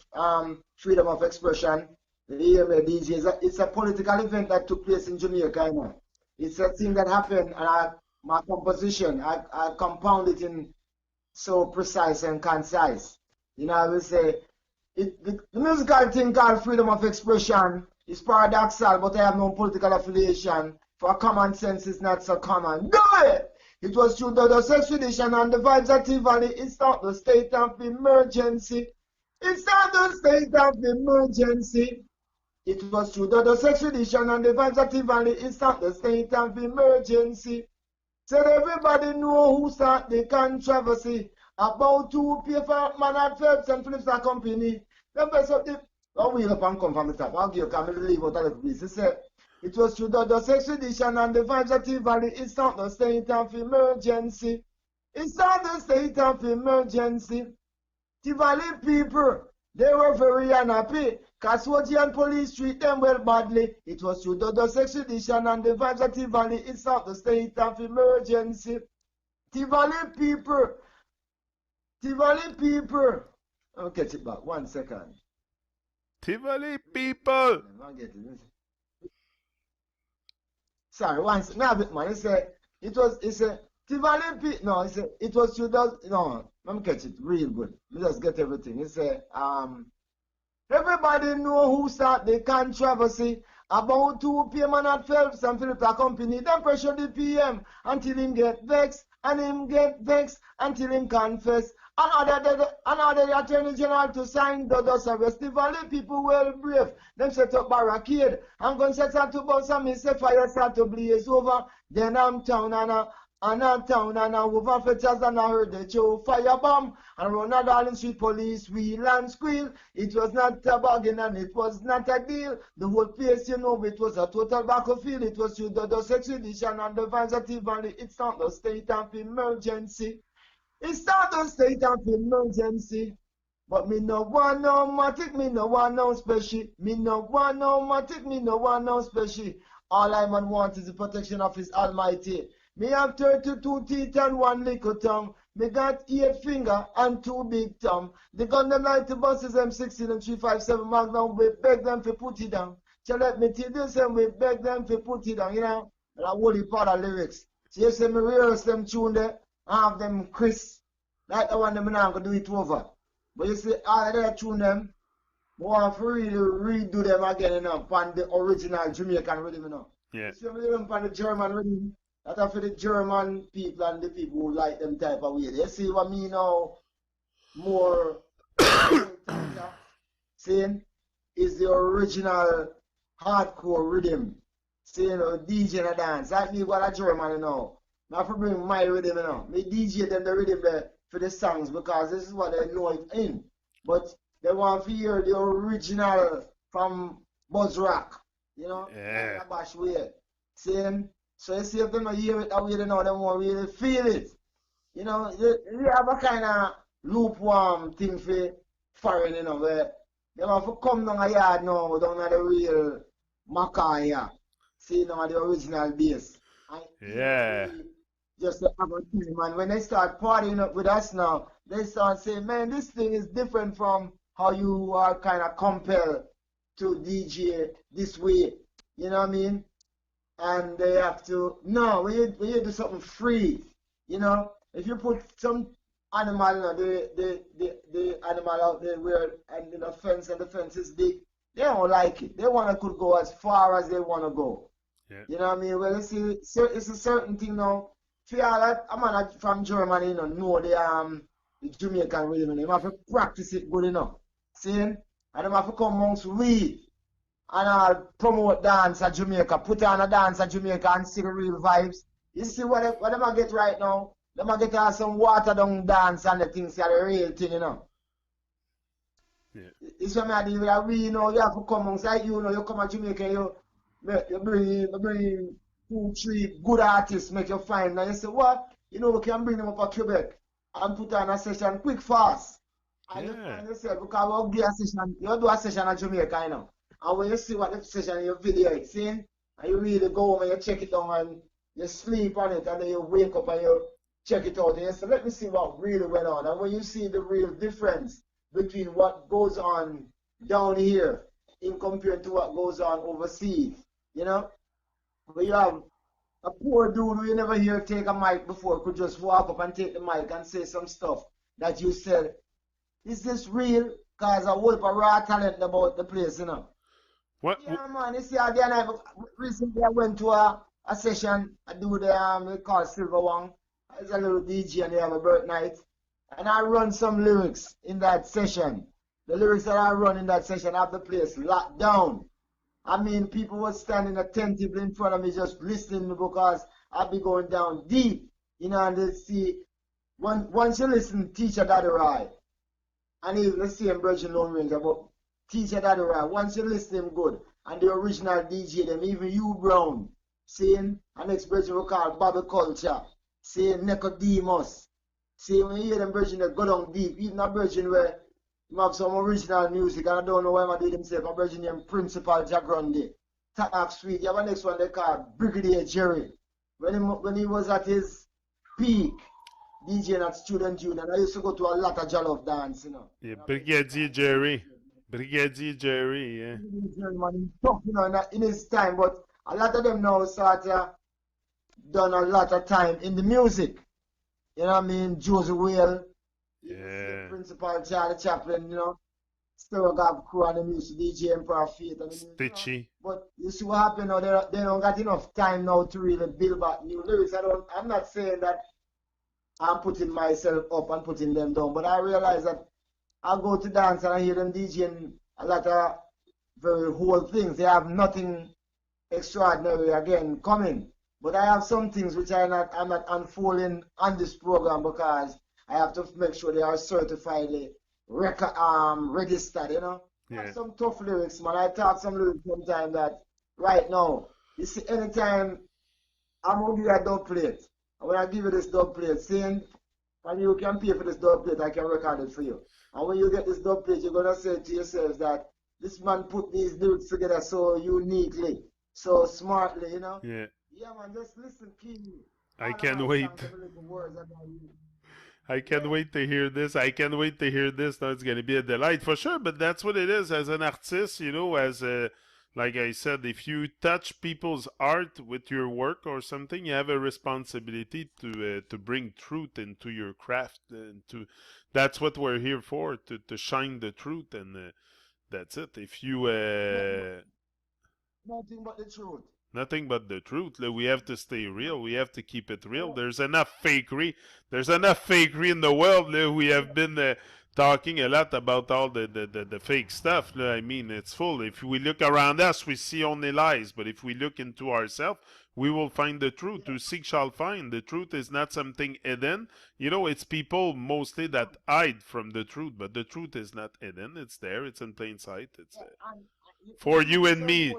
[SPEAKER 2] Freedom of Expression, the EMA DJ, it's a political event that took place in Jamaica, you know. It's a thing that happened and my composition, I compound it in so precise and concise. You know, I will say, the musical thing called freedom of expression is paradoxal, but I have no political affiliation. For common sense is not so common. Do it! It was through the expedition and the vibes at Tivoli. It's not the state of emergency. It's not the state of emergency. It was through the expedition and the vibes at Tivoli. It's not the state of emergency. Said everybody know who start the controversy about to pay for man at Phelps and Phillips and company. The best of the wheel up and come from the top. I'll give you a leave out of the piece. He said it was through the expedition and the vibes at Tivoli. It's not the state of emergency. It's not the state of emergency. Tivoli people, they were very unhappy. Casualty police treat them well badly. It was through the expedition and the vibes at Tivoli. It's not the state of emergency. Tivoli people. Tivoli people. I'll catch it back. 1 second.
[SPEAKER 1] Tivoli people.
[SPEAKER 2] I'll get it. Sorry, once. No, bit man. It's a Tivoli people. No, it was through the. No, let me catch it real good. Let me just get everything. Everybody know who start the controversy About 2 p.m. and at Phelps and Philip Company, them pressure the PM until him get vexed, and him get vexed until him confess. Another the Attorney General to sign the dust arrest. The Valley people well brave. Them set up barricade. I'm going to set out to bust and me say fire start to blaze over. Then I'm town and I over fetchers and I heard the Joe firebomb and run a Darling Street police wheel and squeal. It was not a bargain and it was not a deal. The whole place, you know, it was a total battlefield. It was through the expedition and the Vanity Valley. It's not the state of emergency. It's not the state of emergency. But me no want no matic, me no want no special. Me no want no matic, me no want no special. All I man want is the protection of his almighty. Me have 32 teeth and 1 little tongue. Me got 8 finger and 2 big thumb. The gun them like the buses M16 and 357 Magnum. We beg them to put it down. So let me tell you some we beg them to put it down, you know. And I whole part of lyrics. So you say me rehearse them tune there, I have them crisp. Like the one them now I'm gonna do it over. But you see all of that tune them, I want to really redo them again, you know, on the original Jamaican rhythm, you know.
[SPEAKER 1] Yeah.
[SPEAKER 2] You see me them on the German rhythm. That are for the German people and the people who like them type of way. You see what I mean now? More saying is the original hardcore rhythm. Saying DJ and dance. Like me what a German, you know. Now for bring my rhythm, you know. Me DJ them the rhythm there for the songs because this is what they know it in. But they want to hear the original from Buzz Rock. You know?
[SPEAKER 1] Yeah.
[SPEAKER 2] Like a bash way. Saying so you see if them not hear it that way, they know they won't really feel it. You know, you have a kind of lukewarm thing for foreign, you know, where they have to come down a yard now, down at the real Maca here. See, you know, the original bass.
[SPEAKER 1] Yeah.
[SPEAKER 2] Just to have a team, and when they start partying up with us now, they start saying, man, this thing is different from how you are kind of compelled to DJ this way. You know what I mean? And they have to, no, when you do something free, you know, if you put some animal, you know, the animal out there where, and the fence and the fence is big, they don't like it. They want to could go as far as they want to go.
[SPEAKER 1] Yeah.
[SPEAKER 2] You know what I mean? Well, you see, so it's a certain thing now. For all that, a man from Germany, you know the Jamaican rhythm, they have to practice it good enough. See? And they have to come amongst we. And I'll promote dance at Jamaica, put on a dance at Jamaica and see the real vibes. You see what them I get right now? Them I get some water down dance and the things are the real thing, you know.
[SPEAKER 1] Yeah.
[SPEAKER 2] It's what I do with we, you know, you have to come alongside you know, you come to Jamaica, you bring 2, 3 good artists, make you find, and you say, what? You know, we can bring them up to Quebec and put on a session quick, fast. And you find yourself, because we'll do a session, you do a session at Jamaica, you know. And when you see what the session in your video is seeing, and you really go home and you check it down and you sleep on it, and then you wake up and you check it out and you say, let me see what really went on. And when you see the real difference between what goes on down here in compared to what goes on overseas, you know, where you have a poor dude who you never hear take a mic before could just walk up and take the mic and say some stuff that you said, is this real? Because I whole of raw talent about the place, you know.
[SPEAKER 1] What?
[SPEAKER 2] Yeah, man, you see, recently I went to a session, I do the, we call Silver Wang. It's a little DJ and they have a birth night. And I run some lyrics in that session. The lyrics that I run in that session have the place locked down. I mean, people were standing attentively in front of me just listening because I'll be going down deep, you know, and they see, once you listen, Teacher Daddy Rai, and even the same Virgin Lone Ranger, but Teacher Daddy Rai, once you listen him good, and the original DJ, them, even you Brown, seeing an expression we call Bobby Culture, seeing Nicodemus, see when you hear them version that go down deep, even a version where you have some original music, and I don't know why I do himself, a version named Principal Jagrande, Talk Sweet, you have a next one they call Brigadier Jerry, when he was at his peak, DJing at Student Union, I used to go to a lot of jollof dance, you know.
[SPEAKER 1] Yeah, Brigadier Jerry. Brigadier Jerry, yeah.
[SPEAKER 2] Tough, you know, in his time, but a lot of them now start done a lot of time in the music. You know what I mean? Josie Whale,
[SPEAKER 1] Yeah.
[SPEAKER 2] Principal Charlie Chaplin, you know. Sturgab crew and them used to DJ Emperor Fate and them used.
[SPEAKER 1] Stitchy.
[SPEAKER 2] But you see what happened now, they don't got enough time now to really build back new lyrics. I'm not saying that I'm putting myself up and putting them down, but I realize that I go to dance and I hear them DJing a lot of very whole things. They have nothing extraordinary again coming. But I have some things which I'm not unfolding on this program because I have to make sure they are certifiedly registered, you know. I have some tough lyrics, man. I talk some lyrics sometimes that right now, you see, anytime I'm gonna give you a dub plate, and when I give you this dub plate, saying, and you can pay for this dub plate, I can record it for you. And when you get this dub plate, you're gonna say to yourselves that this man put these lyrics together so uniquely, so smartly, you know. Yeah, man, just listen keenly.
[SPEAKER 1] I can't wait. I can't wait to hear this. I can't wait to hear this. Now it's going to be a delight for sure, but that's what it is as an artist, you know, as a, like I said, if you touch people's art with your work or something, you have a responsibility to bring truth into your craft. And that's what we're here for, to shine the truth, and that's it. If you...
[SPEAKER 2] nothing but the truth.
[SPEAKER 1] Nothing but the truth. We have to stay real. We have to keep it real. There's enough fakery. There's enough fakery in the world. We have been talking a lot about all the fake stuff. I mean, it's full. If we look around us, we see only lies. But if we look into ourselves, we will find the truth. To seek shall find. The truth is not something hidden. You know, it's people mostly that hide from the truth. But the truth is not hidden. It's there. It's in plain sight. It's for you and me.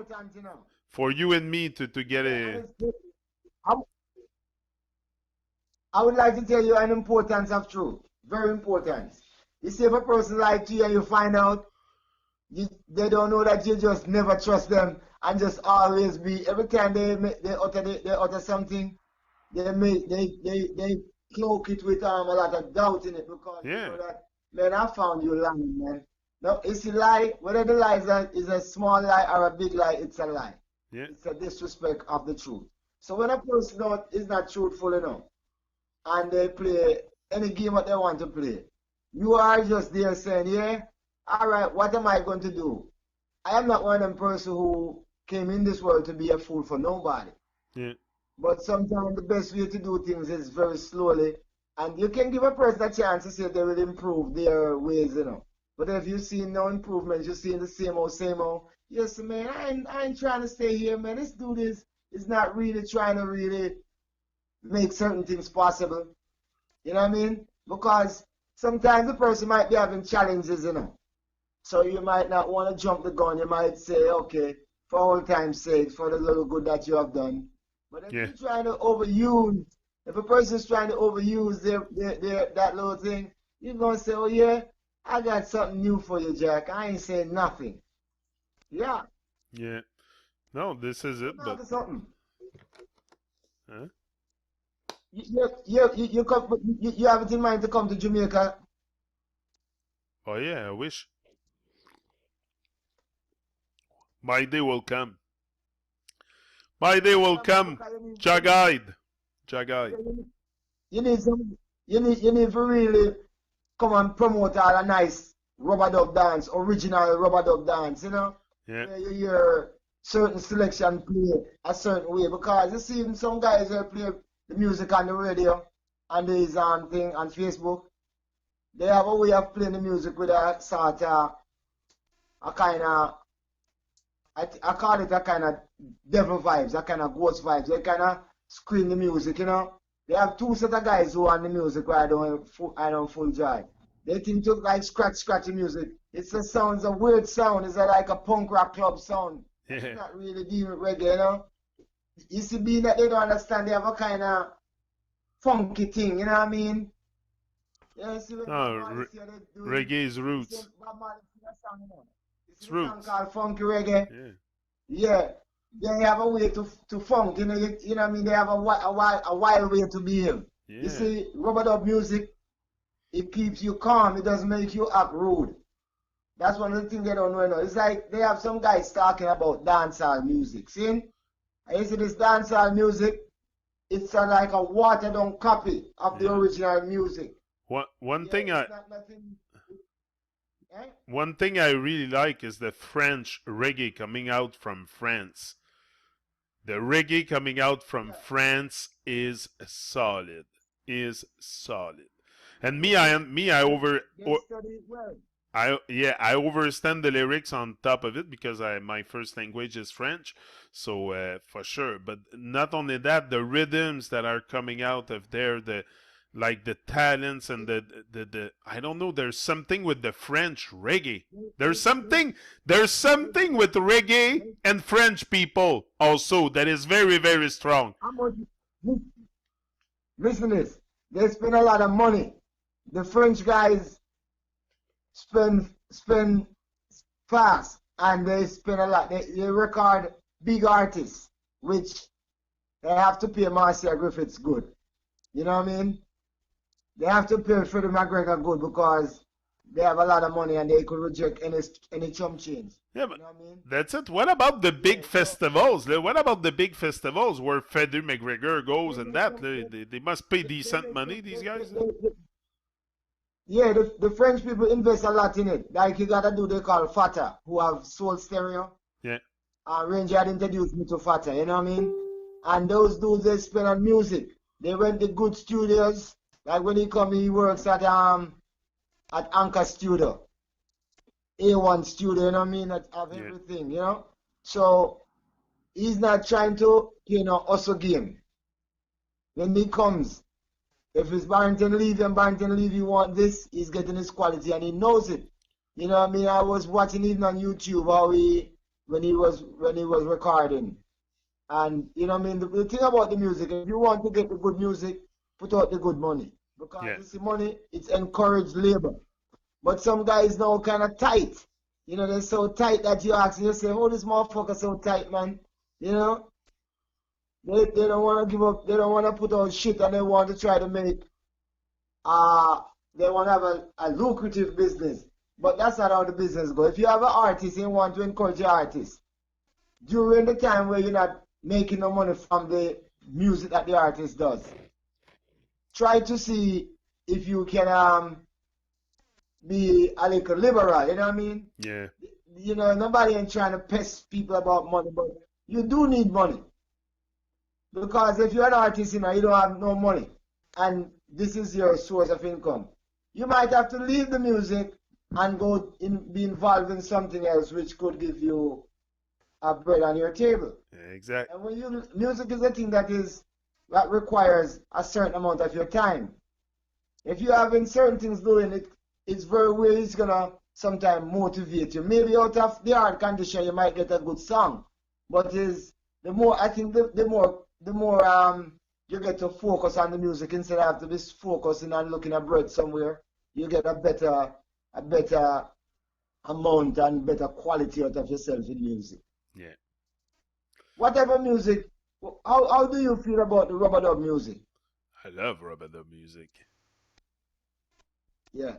[SPEAKER 1] For you and me to get a...
[SPEAKER 2] I would like to tell you an importance of truth. Very important. You see, if a person lies to you and you find out, they don't know that you just never trust them and just always be... Every time they utter something, they cloak it with a lot of doubt in it because you know that, man, I found you lying, man. No, it's a lie. Whether the lie is a small lie or a big lie, it's a lie. It's a disrespect of the truth. So when a person is not truthful enough and they play any game that they want to play, you are just there saying, yeah, all right, what am I going to do? I am not one of them person who came in this world to be a fool for nobody. But sometimes the best way to do things is very slowly. And you can give a person a chance to say they will improve their ways, you know. But if you see no improvement, you're seeing the same old, yes, man, I ain't trying to stay here, man. This dude is not really trying to really make certain things possible. You know what I mean? Because sometimes the person might be having challenges, you know. So you might not want to jump the gun. You might say, okay, for all time's sake, for the little good that you have done. But if you're trying to overuse, if a person is trying to overuse that little thing, you're going to say, oh, yeah, I got something new for you, Jack. I ain't saying nothing. Yeah.
[SPEAKER 1] No, this is it. But
[SPEAKER 2] something.
[SPEAKER 1] Huh?
[SPEAKER 2] You have it in mind to come to Jamaica?
[SPEAKER 1] Oh yeah, I wish. My day will come. My day will come. Jagide.
[SPEAKER 2] You need to really come and promote all a nice rubber dub dance, original rubber dub dance, you know? You hear certain selection play a certain way because you see even some guys who play the music on the radio and these thing on Facebook. They have a way of playing the music with a sort of a kind of I call it a kind of devil vibes, a kind of ghost vibes. They kind of scream the music, you know. They have two set of guys who are on the music where I don't full joy. They think to like scratchy music. It's a sound, it's a weird sound. It's like a punk rock club sound. It's not really dealing with reggae, you know. You see, being that they don't understand, they have a kind of funky thing, you know what I mean? Yeah, see what
[SPEAKER 1] reggae is roots.
[SPEAKER 2] It's roots. Called funky reggae. Yeah. They have a way to funk, you know what I mean? They have a wild way to behave. You see, rubber dub music, it keeps you calm. It doesn't make you act rude. That's one of the things they don't know. It's like they have some guys talking about dancehall music. See? And you see this dancehall music, it's like a watered down copy of the original music.
[SPEAKER 1] One thing
[SPEAKER 2] Eh?
[SPEAKER 1] One thing I really like is the French reggae coming out from France. The reggae coming out from
[SPEAKER 2] Yeah.
[SPEAKER 1] France is solid. Is solid. And
[SPEAKER 2] Yeah, they,
[SPEAKER 1] I
[SPEAKER 2] they,
[SPEAKER 1] over
[SPEAKER 2] they study it well.
[SPEAKER 1] I overstand the lyrics on top of it because my first language is French, so for sure. But not only that, the rhythms that are coming out of there, the like the talents and the I don't know. There's something with the French reggae.
[SPEAKER 2] They,
[SPEAKER 1] There's
[SPEAKER 2] they,
[SPEAKER 1] something there's
[SPEAKER 2] they,
[SPEAKER 1] something with reggae
[SPEAKER 2] they,
[SPEAKER 1] and French people also that is very very strong.
[SPEAKER 2] how much, listen to this. They spend a lot of money. The French guys spend fast and they spend a lot. They record big artists, which they have to pay Marcia Griffiths good. You know what I mean? They have to pay Freddie McGregor good because they have a lot of money and they could reject any chump change.
[SPEAKER 1] Yeah,
[SPEAKER 2] You
[SPEAKER 1] but
[SPEAKER 2] know what I mean?
[SPEAKER 1] that's it. What about the
[SPEAKER 2] Yeah,
[SPEAKER 1] big
[SPEAKER 2] so
[SPEAKER 1] festivals? What about the big festivals where Freddie McGregor goes
[SPEAKER 2] they
[SPEAKER 1] and
[SPEAKER 2] make
[SPEAKER 1] that?
[SPEAKER 2] some
[SPEAKER 1] They must pay
[SPEAKER 2] they
[SPEAKER 1] decent
[SPEAKER 2] make
[SPEAKER 1] money, these guys.
[SPEAKER 2] yeah, the French people invest a lot in it. Like you gotta do they call Fata, who have Soul Stereo.
[SPEAKER 1] Yeah,
[SPEAKER 2] Ranger had introduced me to Fata, you know what I mean? And those dudes they spend on music. They went to good studios. Like when he come, he works at Anchor Studio, A1 Studio, you know what I mean? That have
[SPEAKER 1] yeah,
[SPEAKER 2] everything, you know? So he's not trying to, hustle game. When he comes, if it's Barrington Levy and Barrington Levy want this, he's getting his quality and he knows it. You know what I mean? I was watching even on YouTube how when he was recording. And you know what I mean? The thing about the music, if you want to get the good music, put out the good money. Because
[SPEAKER 1] yeah,
[SPEAKER 2] you see money, it's encouraged labor. But some guys now kind of tight. You know, they're so tight that you ask and you say, oh, this motherfucker so tight, man. You know? They don't want to give up, they don't want to put out shit and they want to try to make uh they want to have a lucrative business. But that's not how the business goes. If you have an artist and you want to encourage your artist, during the time where you're not making no money from the music that the artist does, try to see if you can be a little liberal, you know what I mean?
[SPEAKER 1] yeah,
[SPEAKER 2] You know, nobody ain't trying to pest people about money, but you do need money. Because if you're an artist, you don't have no money, and this is your source of income, you might have to leave the music and be involved in something else which could give you a bread on your table.
[SPEAKER 1] yeah, exactly.
[SPEAKER 2] And music is a thing that requires a certain amount of your time. If you having certain things doing it, it's very well it's gonna sometimes motivate you. Maybe out of the hard condition you might get a good song, but is the more I think the more you get to focus on the music instead of to be focusing on looking at bread somewhere, you get a better amount and better quality out of yourself in music.
[SPEAKER 1] Yeah,
[SPEAKER 2] Whatever music, how do you feel about the rubber dub music?
[SPEAKER 1] I love rubber dub music.
[SPEAKER 2] Yeah.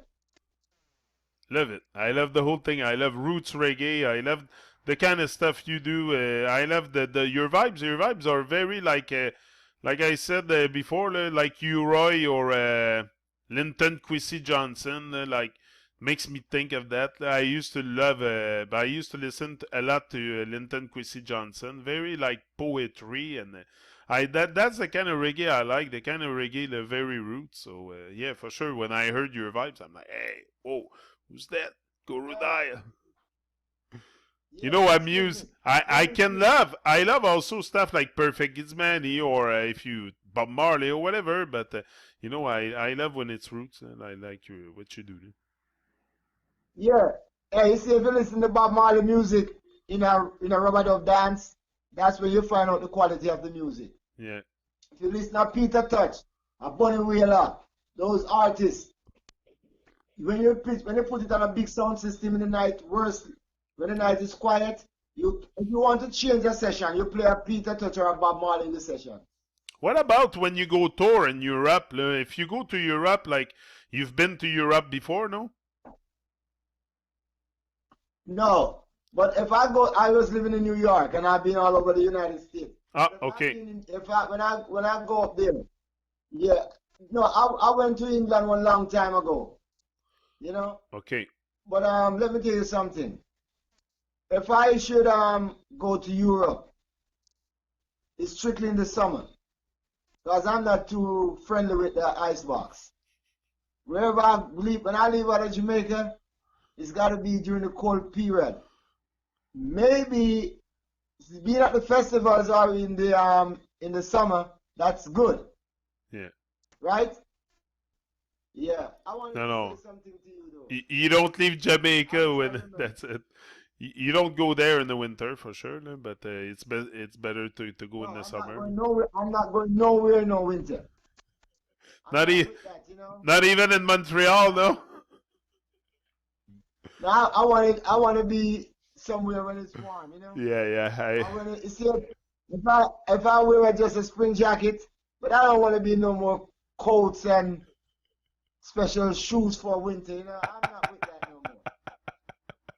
[SPEAKER 1] Love it. I love the whole thing. I love roots reggae. I love the kind of stuff you do. I love the your vibes. Your vibes are very like I said before, like Roy or Linton Kwesi Johnson. Like makes me think of that. I used to love. I used to listen a lot to Linton Kwesi Johnson. Very like poetry and. That's the kind of reggae I like. The kind of reggae, the very roots. So yeah, for sure. When I heard your vibes, I'm like, hey, whoa. Who's that? Gurudaya. You
[SPEAKER 2] Yeah,
[SPEAKER 1] know, I'm
[SPEAKER 2] listen,
[SPEAKER 1] used. I can
[SPEAKER 2] listen.
[SPEAKER 1] love. I love also stuff like Perfect Gizmani or if you Bob Marley or whatever. But I love when it's roots and I like what you do.
[SPEAKER 2] Yeah. Hey, you see, if you listen to Bob Marley music in a rubber dub dance, that's where you find out the quality of the music.
[SPEAKER 1] Yeah,
[SPEAKER 2] If you listen to Peter Touch, a Bunny Wailer, those artists, when you put it on a big sound system in the night, worse, when the
[SPEAKER 1] yeah.
[SPEAKER 2] night is quiet, if you want to change a session, you play a Peter Touch or a Bob Marley in the session.
[SPEAKER 1] What about when you go tour in Europe? If you go to Europe, like you've been to Europe before, no?
[SPEAKER 2] No. But if I was living in New York and I've been all over the United States.
[SPEAKER 1] Ah,
[SPEAKER 2] But if I've
[SPEAKER 1] okay,
[SPEAKER 2] been in, if I when I go up there, yeah. No, I went to England one long time ago. You know,
[SPEAKER 1] okay.
[SPEAKER 2] but let me tell you something. If I should go to Europe, it's strictly in the summer because I'm not too friendly with the icebox. Wherever I leave, when I leave out of Jamaica, it's got to be during the cold period. Maybe being at the festivals or in the summer, that's good,
[SPEAKER 1] Yeah.
[SPEAKER 2] right? Yeah. I wanted
[SPEAKER 1] No,
[SPEAKER 2] to say
[SPEAKER 1] no.
[SPEAKER 2] something to you though.
[SPEAKER 1] You don't leave
[SPEAKER 2] I'm
[SPEAKER 1] Jamaica
[SPEAKER 2] trying to
[SPEAKER 1] when
[SPEAKER 2] remember.
[SPEAKER 1] that's it. You don't go there in the winter for sure, no, but it's better to go in
[SPEAKER 2] No,
[SPEAKER 1] the
[SPEAKER 2] I'm not
[SPEAKER 1] summer.
[SPEAKER 2] going nowhere. I'm not going nowhere in no winter. I'm
[SPEAKER 1] Not
[SPEAKER 2] not
[SPEAKER 1] e-
[SPEAKER 2] with that, you know.
[SPEAKER 1] not even in Montreal, no.
[SPEAKER 2] Now I want to be somewhere when it's warm, you know.
[SPEAKER 1] Yeah, yeah.
[SPEAKER 2] I want to you see if I wear just a spring jacket, but I don't want to be no more coats and special shoes for winter, you know. I'm not with that no more.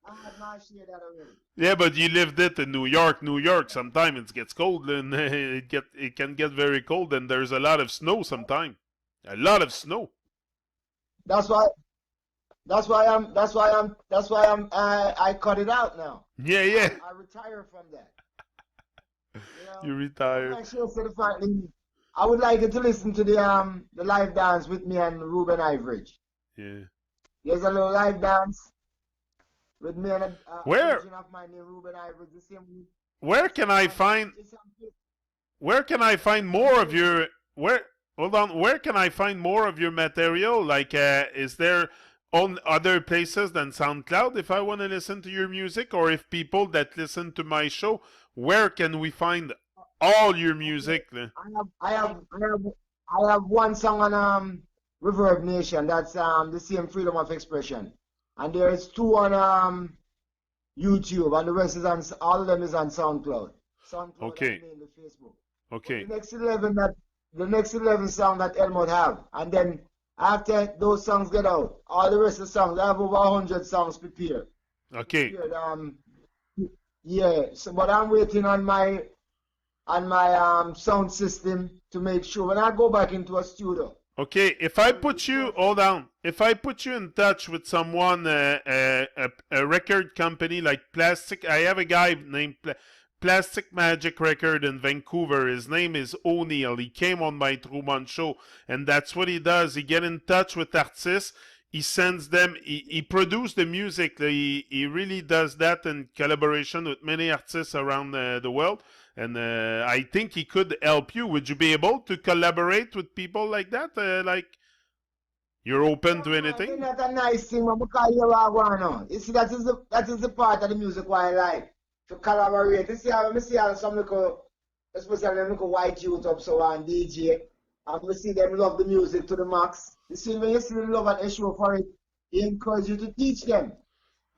[SPEAKER 2] I had my share of that already.
[SPEAKER 1] Yeah, but you lived it in New York. New York, sometimes it gets cold and it can get very cold, and there's a lot of snow sometimes. A lot of snow.
[SPEAKER 2] That's why I cut it out now.
[SPEAKER 1] Yeah, yeah.
[SPEAKER 2] I retire from that. You know,
[SPEAKER 1] You
[SPEAKER 2] but
[SPEAKER 1] retired.
[SPEAKER 2] make sure to the fact I would like you to listen to the live dance with me and Ruben Iveridge.
[SPEAKER 1] Yeah.
[SPEAKER 2] There's a little live dance with me and a
[SPEAKER 1] Where
[SPEAKER 2] brethren of mine named Ruben Iveridge. The same week.
[SPEAKER 1] where
[SPEAKER 2] It's
[SPEAKER 1] can I find
[SPEAKER 2] it's on
[SPEAKER 1] where can I find
[SPEAKER 2] it's on
[SPEAKER 1] more of
[SPEAKER 2] Facebook.
[SPEAKER 1] your where hold on, where can I find more of your material? Like is there on other places than SoundCloud if I want to listen to your music, or if people that listen to my show, where can we find all your
[SPEAKER 2] Okay.
[SPEAKER 1] music?
[SPEAKER 2] I have one song on Reverb Nation. That's the same freedom of expression. And there's two on YouTube, and the rest is on all of them is on SoundCloud. SoundCloud and
[SPEAKER 1] Okay.
[SPEAKER 2] mainly Facebook. But
[SPEAKER 1] Okay.
[SPEAKER 2] the next 11 song that Elmwood have, and then after those songs get out, all the rest of the songs, I have over 100 songs prepared.
[SPEAKER 1] Okay.
[SPEAKER 2] Prepared. Yeah. So, but I'm waiting on my sound system to make sure when I go back into a studio,
[SPEAKER 1] Okay, if I
[SPEAKER 2] everything's
[SPEAKER 1] put you,
[SPEAKER 2] perfect.
[SPEAKER 1] hold on. If I put you in touch with someone, a record company like Plastic, I have a guy named Plastic Magic Record in Vancouver. His name is O'Neill. He came on my Truman show, and that's what he does. He get in touch with artists. He sends them. He produces the music. He really does that in collaboration with many artists around the world. And I think he could help you. Would you be able to collaborate with people like that? Like you're open
[SPEAKER 2] Yeah,
[SPEAKER 1] to
[SPEAKER 2] man, isn't
[SPEAKER 1] anything?
[SPEAKER 2] that a nice thing, man? Because you are going on. You see, that is the part of the music why I like to collaborate. You see, I see how some little, especially them little white youth up so on DJ, and we see them love the music to the max. You see, when you see the love and issue for it, he encourage you to teach them.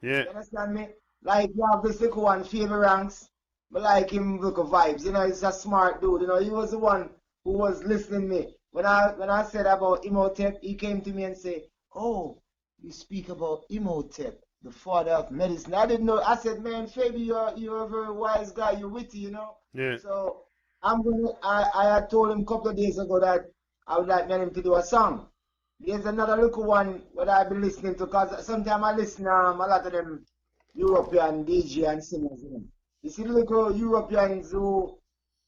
[SPEAKER 1] Yeah,
[SPEAKER 2] You understand me? Like you have this little one, Favor Ranks. But like him look of vibes. You know, he's a smart dude. You know, he was the one who was listening me. When I said about Imhotep, he came to me and said, "Oh, you speak about Imhotep, the father of medicine." I didn't know. I said, "Man, Fabi, you're a very wise guy. You're witty, you know."
[SPEAKER 1] yeah,
[SPEAKER 2] So I had told him a couple of days ago that I would like him to do a song. There's another little one that I've been listening to because sometimes I listen a lot of them European DJ and singers. You see the little Europeans who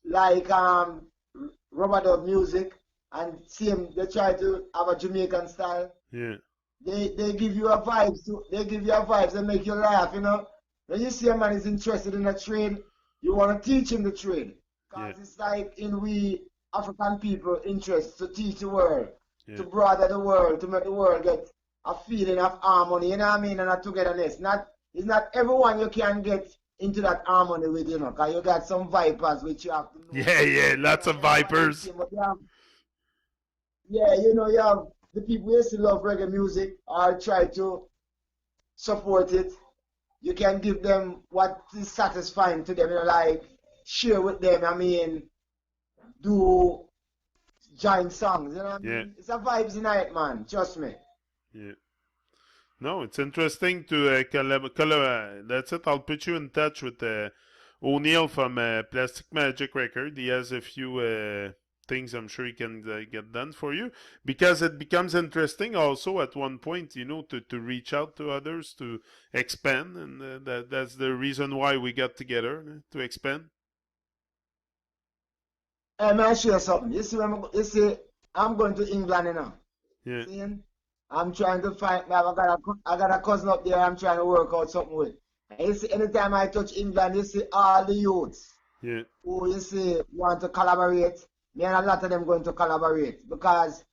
[SPEAKER 2] like rubber dub music and same they try to have a Jamaican style.
[SPEAKER 1] yeah,
[SPEAKER 2] They give you a vibes they give you a vibes and make you laugh, you know. When you see a man is interested in a trade, you want to teach him the trade.
[SPEAKER 1] yeah,
[SPEAKER 2] Because it's like in we African people interest to teach the world,
[SPEAKER 1] yeah,
[SPEAKER 2] to broaden the world, to make the world get a feeling of harmony, you know what I mean, and a togetherness. It's not everyone you can get into that harmony with, you know, because you got some vipers which you have to know.
[SPEAKER 1] yeah, yeah.
[SPEAKER 2] You
[SPEAKER 1] Lots
[SPEAKER 2] know,
[SPEAKER 1] of
[SPEAKER 2] everybody is
[SPEAKER 1] vipers.
[SPEAKER 2] same, but you have, yeah, you know, you have the people who still love reggae music or try to support it. You can give them what is satisfying to them, you know, like share with them, I mean, do giant songs, you know what I
[SPEAKER 1] Yeah,
[SPEAKER 2] mean? It's a vibes night, man, trust me.
[SPEAKER 1] yeah. No, it's interesting to that's it. I'll put you in touch with O'Neill from Plastic Magic Record. He has a few things I'm sure he can get done for you, because it becomes interesting also at one point, to reach out to others, to expand, and that's the reason why we got together, to expand.
[SPEAKER 2] Hey, man, share something. You see, I'm going to England,
[SPEAKER 1] Yeah,
[SPEAKER 2] Seeing? I'm trying to find. I got a cousin up there. I'm trying to work out something with. And you see, anytime I touch England, you see all the youths
[SPEAKER 1] yeah,
[SPEAKER 2] who you see want to collaborate. Me and a lot of them going to collaborate because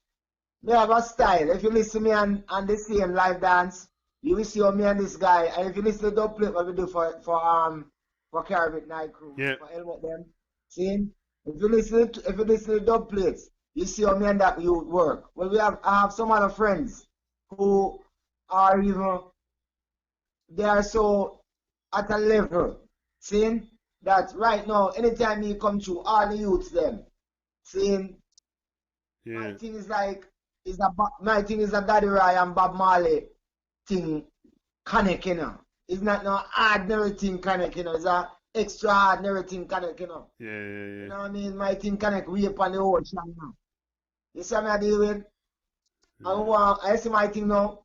[SPEAKER 2] me have a style. If you listen to me and the same live dance, you will see how me and this guy. And if you listen to the play what we do for Caribbean Night Crew,
[SPEAKER 1] yeah,
[SPEAKER 2] for Elmot them, see? If you listen to dub plates, you see how me and that you work. Well, I have some other friends who are even they are so at a level, seeing that right now, anytime you come through, all the youths them, seeing my
[SPEAKER 1] yeah,
[SPEAKER 2] thing is like my thing is a Daddy Ray and Bob Marley thing connect, It's not no ordinary thing connect, It's a extraordinary thing connect,
[SPEAKER 1] yeah, yeah,
[SPEAKER 2] You
[SPEAKER 1] yeah.
[SPEAKER 2] know what I mean? My thing connect way up on the ocean now. You see what I deal with?
[SPEAKER 1] Yeah.
[SPEAKER 2] I see my thing now.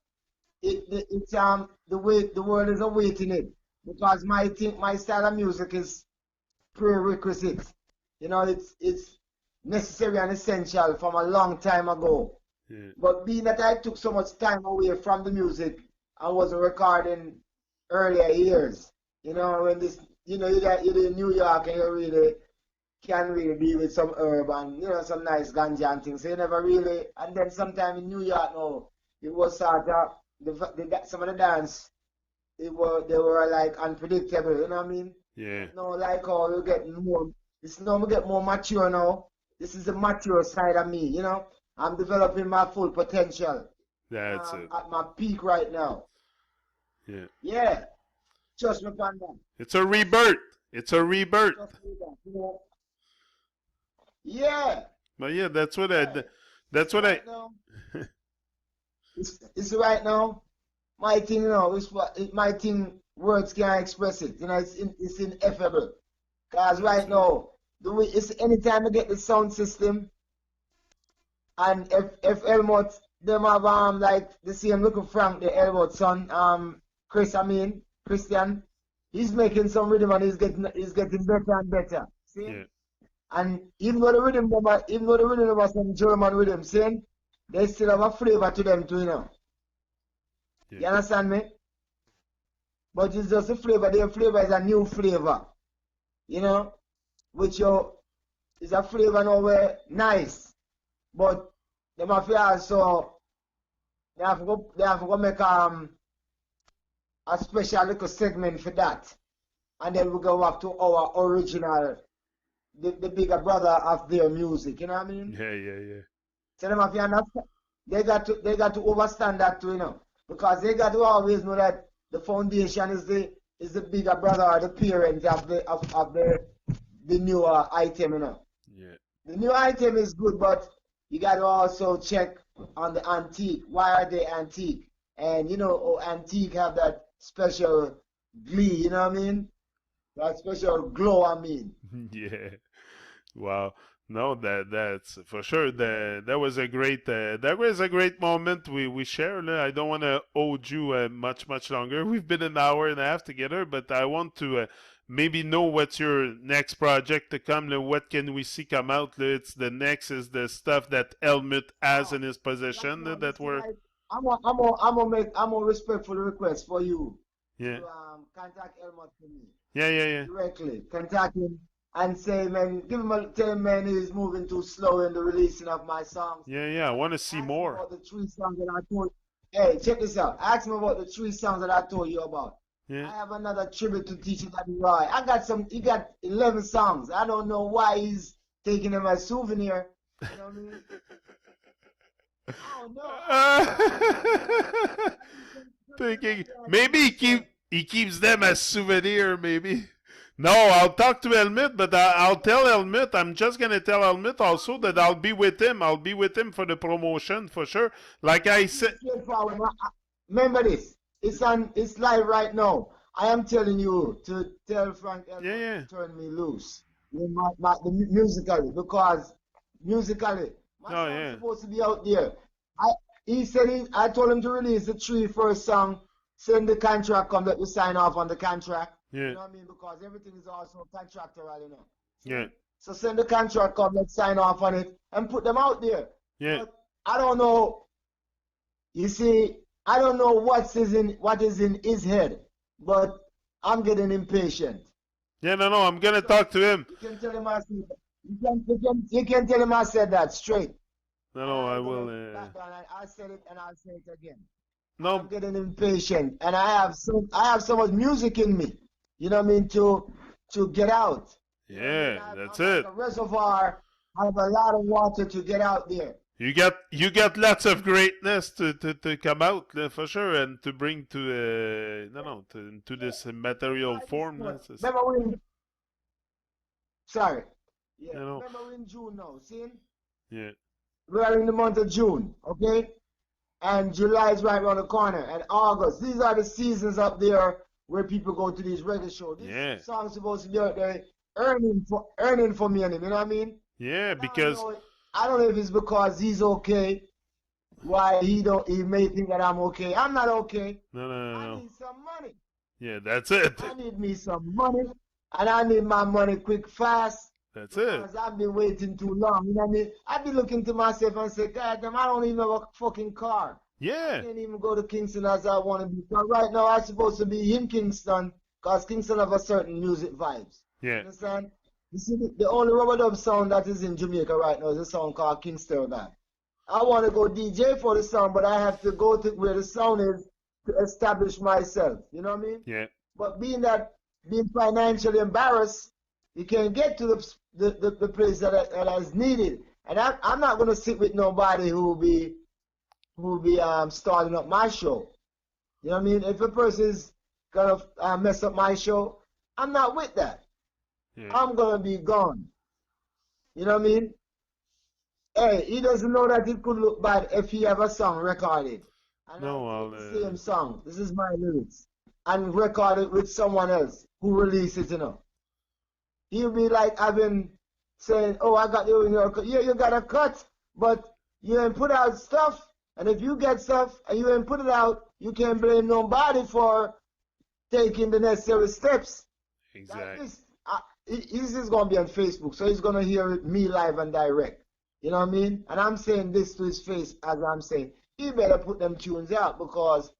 [SPEAKER 2] It's the world is awaiting it because my style of music is prerequisite. It's necessary and essential from a long time ago.
[SPEAKER 1] Yeah.
[SPEAKER 2] But being that I took so much time away from the music, I wasn't recording earlier years. When this, you're in New York and you really can really be with some herb and some nice ganja and things. So you never really. And then sometime in New York now, it was sort of some of the dance. They were like unpredictable. You know what I mean?
[SPEAKER 1] Yeah.
[SPEAKER 2] But no, like how you get more. This now we get more mature now. This is the mature side of me. I'm developing my full potential. And
[SPEAKER 1] That's
[SPEAKER 2] I'm
[SPEAKER 1] it.
[SPEAKER 2] at my peak right now.
[SPEAKER 1] Yeah.
[SPEAKER 2] Yeah, trust me upon that.
[SPEAKER 1] It's a
[SPEAKER 2] Trust,
[SPEAKER 1] rebirth. It's a rebirth.
[SPEAKER 2] trust me that. Yeah,
[SPEAKER 1] But yeah, that's what
[SPEAKER 2] yeah. You
[SPEAKER 1] that's
[SPEAKER 2] see
[SPEAKER 1] what I
[SPEAKER 2] right now. You see right now. My thing, my thing. Words can't express it. It's ineffable. Cause
[SPEAKER 1] that's
[SPEAKER 2] right
[SPEAKER 1] it.
[SPEAKER 2] now, the way it's anytime I get the sound system, and if Elmot them have like the same looking Frank, the Elmot son, Christian, he's making some rhythm and he's getting better and better. See?
[SPEAKER 1] Yeah.
[SPEAKER 2] And even though the rhythm them are some German rhythm, see? They still have a flavor to them too,
[SPEAKER 1] Yeah.
[SPEAKER 2] You understand me? But it's just a flavor. Their flavor is a new flavor, you know, which is a flavor now where nice. But they must also they have to go make a special little segment for that. And then we go back to our original, the bigger brother of their music, you know what I mean?
[SPEAKER 1] Yeah. Yeah. Yeah.
[SPEAKER 2] So them have to understand they got to overstand that too, because they got to always know that the foundation is the bigger brother or the parent of the newer item,
[SPEAKER 1] Yeah.
[SPEAKER 2] The new item is good, but you got to also check on the antique. Why are they antique? And antique have that special glee, you know what I mean? That special glow, I mean.
[SPEAKER 1] Yeah. Wow. No, that's for sure. That was a great moment we shared. I don't want to hold you much longer. We've been an hour and a half together, but I want to maybe know what's your next project to come. What can we see come out? It's the next is the stuff that Helmut has
[SPEAKER 2] Oh,
[SPEAKER 1] in his
[SPEAKER 2] right
[SPEAKER 1] possession
[SPEAKER 2] now, you
[SPEAKER 1] that
[SPEAKER 2] see,
[SPEAKER 1] we're
[SPEAKER 2] like, I'm a respectful request for you
[SPEAKER 1] yeah
[SPEAKER 2] to contact Elmot for me
[SPEAKER 1] yeah yeah yeah
[SPEAKER 2] directly. Contact him and say, man, tell him, man, he's moving too slow in the releasing of my songs.
[SPEAKER 1] yeah. I want to see
[SPEAKER 2] Ask him
[SPEAKER 1] more.
[SPEAKER 2] about the three songs that I told. Hey, check this out. Ask him about the three songs that I told you about.
[SPEAKER 1] Yeah.
[SPEAKER 2] I have another tribute to Teacher Daddy Roy. I got some. He got 11 songs. I don't know why he's taking them as souvenir. You know what I mean? I don't know.
[SPEAKER 1] Thinking maybe he keeps them as souvenir. Maybe. No, I'll talk to Helmut, but I'll tell Helmut. I'm just gonna tell Helmut also that I'll be with him. I'll be with him for the promotion for sure. Like I said,
[SPEAKER 2] Straightforward. Remember this. It's live right now. I am telling you to tell Frank
[SPEAKER 1] yeah,
[SPEAKER 2] Elmont
[SPEAKER 1] yeah,
[SPEAKER 2] to turn me loose. Musically because musically. My
[SPEAKER 1] Oh
[SPEAKER 2] song's
[SPEAKER 1] yeah.
[SPEAKER 2] supposed to be out there. I he said I told him to release the three first song, send the contract, come let me sign off on the contract. You
[SPEAKER 1] Yeah.
[SPEAKER 2] know what I mean? Because everything is also contractual, you know.
[SPEAKER 1] Yeah.
[SPEAKER 2] See? So send the contract, come let's sign off on it and put them out there.
[SPEAKER 1] Yeah.
[SPEAKER 2] But I don't know. You see, I don't know what is in his head, but I'm getting impatient.
[SPEAKER 1] Yeah. No. No. I'm gonna
[SPEAKER 2] So
[SPEAKER 1] talk to him.
[SPEAKER 2] you can tell him I said that. You can tell him I said that straight.
[SPEAKER 1] No.
[SPEAKER 2] And
[SPEAKER 1] No.
[SPEAKER 2] I
[SPEAKER 1] I
[SPEAKER 2] ain't gonna
[SPEAKER 1] will.
[SPEAKER 2] back down. I said it and I'll say it again. I'm
[SPEAKER 1] No.
[SPEAKER 2] getting impatient and I have so much music in me. You know what I mean? To get out. You know what I mean?
[SPEAKER 1] Yeah. That's
[SPEAKER 2] I'm like
[SPEAKER 1] it.
[SPEAKER 2] a reservoir. I have a lot of water to get out there.
[SPEAKER 1] You got lots of greatness to come out for sure and to bring to no no to
[SPEAKER 2] Yeah.
[SPEAKER 1] this material
[SPEAKER 2] I just
[SPEAKER 1] form.
[SPEAKER 2] want.
[SPEAKER 1] That's just,
[SPEAKER 2] Remember when sorry.
[SPEAKER 1] you
[SPEAKER 2] Yeah.
[SPEAKER 1] know.
[SPEAKER 2] Remember we're in June now. See?
[SPEAKER 1] Yeah.
[SPEAKER 2] We are in the month of June, okay? And July is right around the corner, and August. These are the seasons up there where people go to these reggae shows. These
[SPEAKER 1] Yeah.
[SPEAKER 2] songs supposed to be out there earning for me, and him, you know what I mean?
[SPEAKER 1] Yeah.
[SPEAKER 2] But
[SPEAKER 1] Because
[SPEAKER 2] I don't know if it's because he's okay, why he may think that I'm okay. I'm not okay.
[SPEAKER 1] no no no
[SPEAKER 2] I
[SPEAKER 1] no.
[SPEAKER 2] need some money.
[SPEAKER 1] Yeah. That's it.
[SPEAKER 2] I need me some money, and I need my money quick, fast.
[SPEAKER 1] That's it.
[SPEAKER 2] Because I've been waiting too long. You know what I mean? I've been looking to myself and say, God damn, I don't even have a fucking car. I
[SPEAKER 1] Yeah.
[SPEAKER 2] can't even go to Kingston as I want to be. So right now, I'm supposed to be in Kingston because Kingston have a certain music vibes. You
[SPEAKER 1] Yeah.
[SPEAKER 2] understand? You see, the only rubber dub sound that is in Jamaica right now is a song called Kingston Band. I want to go DJ for the sound, but I have to go to where the sound is to establish myself. You know what I mean?
[SPEAKER 1] Yeah.
[SPEAKER 2] But being financially embarrassed, you can't get to the place that is needed. And I'm not going to sit with nobody who will be starting up my show. You know what I mean? If a person is gonna mess up my show, I'm not with that.
[SPEAKER 1] Yeah.
[SPEAKER 2] I'm gonna be gone. You know what I mean? Hey, he doesn't know that it could look bad if he have a song recorded, and I
[SPEAKER 1] No.
[SPEAKER 2] take
[SPEAKER 1] I'll.
[SPEAKER 2] the same song. This is my lyrics, and record it with someone else who release it. You know, he'll be like having saying, "Oh, I got you in your cut. Yeah, you got a cut, but you ain't put out stuff. And if you get stuff and you ain't put it out, you can't blame nobody for taking the necessary steps." That
[SPEAKER 1] Exactly.
[SPEAKER 2] this is gonna be on Facebook, so he's gonna hear it me live and direct. You know what I mean? And I'm saying this to his face as I'm saying, he better put them tunes out because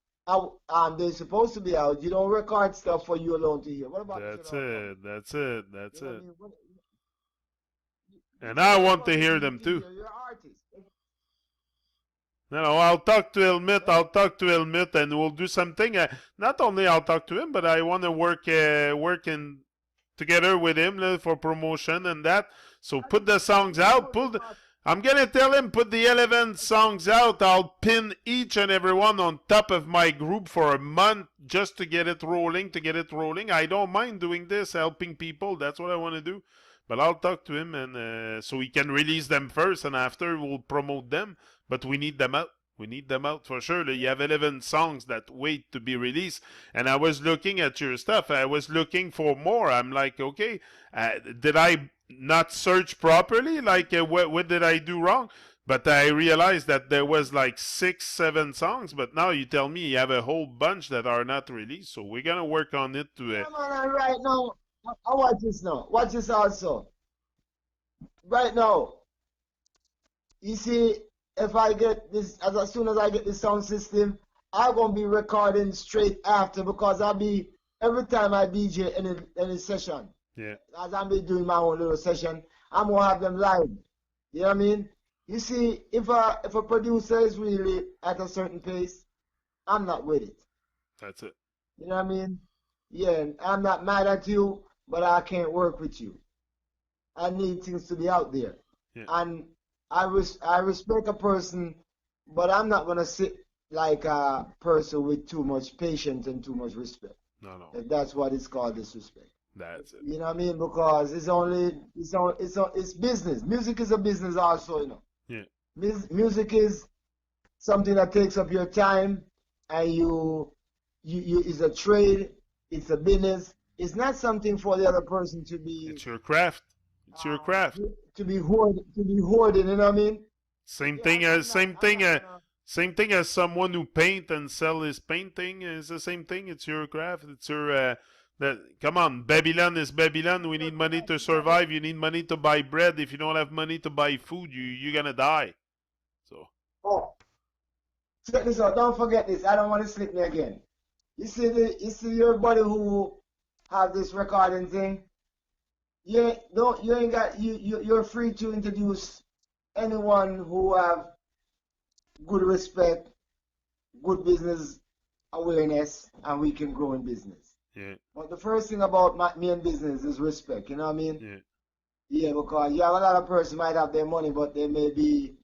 [SPEAKER 2] they're supposed to be out. You don't record stuff for you alone to hear. What about the
[SPEAKER 1] That's
[SPEAKER 2] general public?
[SPEAKER 1] it. That's it.
[SPEAKER 2] You
[SPEAKER 1] That's
[SPEAKER 2] know what I
[SPEAKER 1] it.
[SPEAKER 2] mean? The
[SPEAKER 1] And I
[SPEAKER 2] general
[SPEAKER 1] want to
[SPEAKER 2] public
[SPEAKER 1] hear
[SPEAKER 2] need
[SPEAKER 1] them
[SPEAKER 2] to
[SPEAKER 1] too.
[SPEAKER 2] hear your artist.
[SPEAKER 1] No, no, I'll talk to Helmut. I'll talk to Helmut, and we'll do something. Not only I'll talk to him, but I want to work together with him for promotion and that. So put the songs out. I'm gonna tell him put the 11 songs out. I'll pin each and every one on top of my group for a month just to get it rolling. To get it rolling, I don't mind doing this, helping people. That's what I want to do. But I'll talk to him and so he can release them first, and after we'll promote them. But we need them out. We need them out for sure. You have 11 songs that wait to be released. And I was looking at your stuff. I was looking for more. I'm like, okay, did I not search properly? Like, what did I do wrong? But I realized that there was like 6, 7 songs. But now you tell me you have a whole bunch that are not released. So we're gonna work on it to.
[SPEAKER 2] Yeah, man, and right now, I watch this now. Watch this also. Right now, you see, if I get this, as soon as I get the sound system, I'm gonna be recording straight after because I'll be every time I DJ any session,
[SPEAKER 1] Yeah.
[SPEAKER 2] as I'm be doing my own little session, I'm gonna have them live. You know what I mean? You see, if a producer is really at a certain pace, I'm not with it.
[SPEAKER 1] That's it.
[SPEAKER 2] You know what I mean? Yeah, I'm not mad at you, but I can't work with you. I need things to be out there.
[SPEAKER 1] Yeah.
[SPEAKER 2] And I respect a person, but I'm not gonna sit like a person with too much patience and too much respect.
[SPEAKER 1] No, no.
[SPEAKER 2] If that's what it's called, disrespect.
[SPEAKER 1] That's it.
[SPEAKER 2] You know what I mean? Because it's business. Music is a business also, you know.
[SPEAKER 1] Yeah.
[SPEAKER 2] Music is something that takes up your time, and you it's a trade, it's a business. It's not something for the other person to be.
[SPEAKER 1] It's your craft. It's your craft.
[SPEAKER 2] to be hoarding, you know what I mean?
[SPEAKER 1] Same
[SPEAKER 2] Yeah,
[SPEAKER 1] thing as
[SPEAKER 2] I'm not gonna.
[SPEAKER 1] same thing as someone who paint and sell his painting is the same thing. It's your craft. It's your that. Come on, Babylon is Babylon. We need money to survive. You need money to buy bread. If you don't have money to buy food, you're gonna die. So
[SPEAKER 2] Oh, check this out. Don't forget this. I don't want to slip me again. You see your buddy who have this recording thing. You ain't got you're free to introduce anyone who have good respect, good business awareness, and we can grow in business.
[SPEAKER 1] yeah,
[SPEAKER 2] But the first thing about me and business is respect. You know what I mean?
[SPEAKER 1] yeah,
[SPEAKER 2] Yeah, because you have a lot of person might have their money, but they may be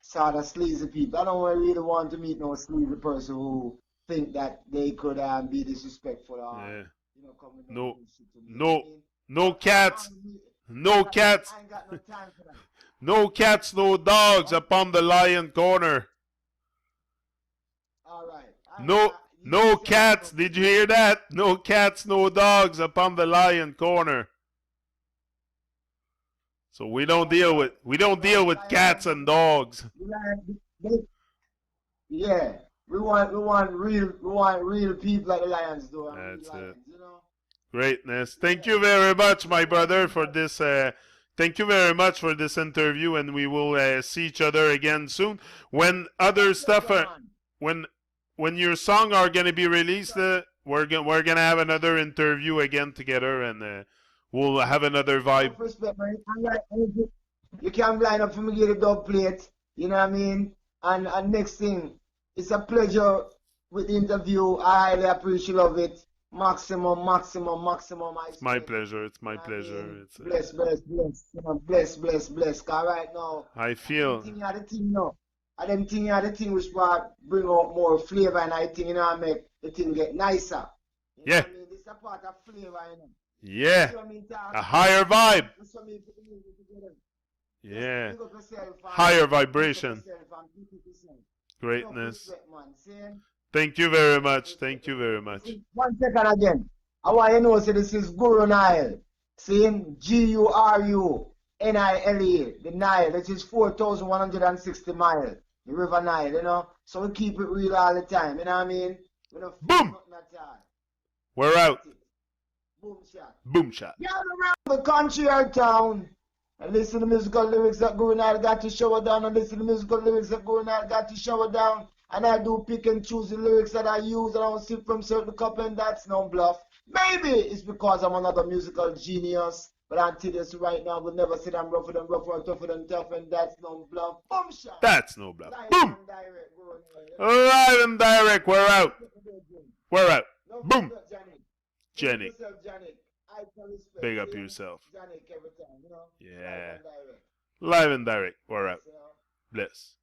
[SPEAKER 2] sort of sleazy people. I don't really want to meet no sleazy person who think that they could be disrespectful or
[SPEAKER 1] yeah.
[SPEAKER 2] come with no
[SPEAKER 1] No,
[SPEAKER 2] bullshit to me. You know what I
[SPEAKER 1] no,
[SPEAKER 2] mean?
[SPEAKER 1] no
[SPEAKER 2] I don't
[SPEAKER 1] cats,
[SPEAKER 2] wanna meet-
[SPEAKER 1] no cats,
[SPEAKER 2] I ain't got no time for that.
[SPEAKER 1] no cats, no dogs
[SPEAKER 2] But,
[SPEAKER 1] upon the lion corner.
[SPEAKER 2] all right.
[SPEAKER 1] No,
[SPEAKER 2] You
[SPEAKER 1] no
[SPEAKER 2] said
[SPEAKER 1] cats.
[SPEAKER 2] no
[SPEAKER 1] Did you hear that? No cats, no dogs upon the lion corner. So we don't deal with cats and dogs.
[SPEAKER 2] Yeah, we want real people like the lions do, and real
[SPEAKER 1] That's it.
[SPEAKER 2] lions, you know.
[SPEAKER 1] Greatness. Thank
[SPEAKER 2] Yeah.
[SPEAKER 1] you very much, my
[SPEAKER 2] So what
[SPEAKER 1] brother,
[SPEAKER 2] we
[SPEAKER 1] for
[SPEAKER 2] got?
[SPEAKER 1] this. Thank you very much for this interview, and we will see each other again soon. When
[SPEAKER 2] My
[SPEAKER 1] other stuff,
[SPEAKER 2] pleasure, man.
[SPEAKER 1] when when your song are gonna be released, we're gonna have another interview again together, and we'll have another vibe.
[SPEAKER 2] Enough respect, man. You can line up for me get a dub plate. You know what I mean? And next thing, it's a pleasure with the interview. I highly appreciate of it. Maximum, maximum, maximum. I
[SPEAKER 1] It's my
[SPEAKER 2] expect.
[SPEAKER 1] pleasure. It's
[SPEAKER 2] You
[SPEAKER 1] my
[SPEAKER 2] know what I
[SPEAKER 1] pleasure.
[SPEAKER 2] mean?
[SPEAKER 1] It's
[SPEAKER 2] Bless, bless, bless. You know, bless, bless, bless. Cause right now,
[SPEAKER 1] I
[SPEAKER 2] I them
[SPEAKER 1] feel
[SPEAKER 2] thing are the thing now. I them thing are the thing which part bring out more flavor, and I think, make the thing get nicer. You know
[SPEAKER 1] yeah,
[SPEAKER 2] what I mean? This is a part of flavor, you know. You
[SPEAKER 1] yeah,
[SPEAKER 2] see what I mean?
[SPEAKER 1] a higher vibe.
[SPEAKER 2] That's what I mean, put the music together. Just
[SPEAKER 1] Yeah,
[SPEAKER 2] pick up yourself and
[SPEAKER 1] higher
[SPEAKER 2] pick up
[SPEAKER 1] vibration.
[SPEAKER 2] yourself and pick up yourself. Enough
[SPEAKER 1] Greatness.
[SPEAKER 2] respect, man. See?
[SPEAKER 1] Thank you very
[SPEAKER 2] Enough
[SPEAKER 1] much.
[SPEAKER 2] respect.
[SPEAKER 1] Thank you very much.
[SPEAKER 2] 1 second again. I want you to know, so this is Guru Nile. Seeing Gurnile, the Nile, which is 4,160 miles, the River Nile, you know. So we keep it real all the time, you know what I mean? We don't fake
[SPEAKER 1] Boom.
[SPEAKER 2] nothing at all.
[SPEAKER 1] We're out.
[SPEAKER 2] That's it. Boom shot.
[SPEAKER 1] Boom shot.
[SPEAKER 2] Get around the country or town and listen to musical lyrics that going on got to shower down, and listen to musical lyrics that going on got to shower down. And I do pick and choose the lyrics that I use, and I don't sit from certain couple, and that's no bluff. Maybe it's because I'm another musical genius, but until this right now, we'll never say I'm rougher than rough or tougher than tough, and that's no bluff. Boom shot.
[SPEAKER 1] That's no bluff.
[SPEAKER 2] Live
[SPEAKER 1] Boom.
[SPEAKER 2] and direct, going on, you know?
[SPEAKER 1] Live and direct. We're out. We're out.
[SPEAKER 2] No
[SPEAKER 1] Boom.
[SPEAKER 2] respect, Janet.
[SPEAKER 1] Jenny,
[SPEAKER 2] Yourself, Janet. I can respect.
[SPEAKER 1] big up
[SPEAKER 2] See?
[SPEAKER 1] yourself.
[SPEAKER 2] Janet every time, you know? Live
[SPEAKER 1] Yeah.
[SPEAKER 2] and direct.
[SPEAKER 1] Live and direct. We're out.
[SPEAKER 2] So,
[SPEAKER 1] Bless.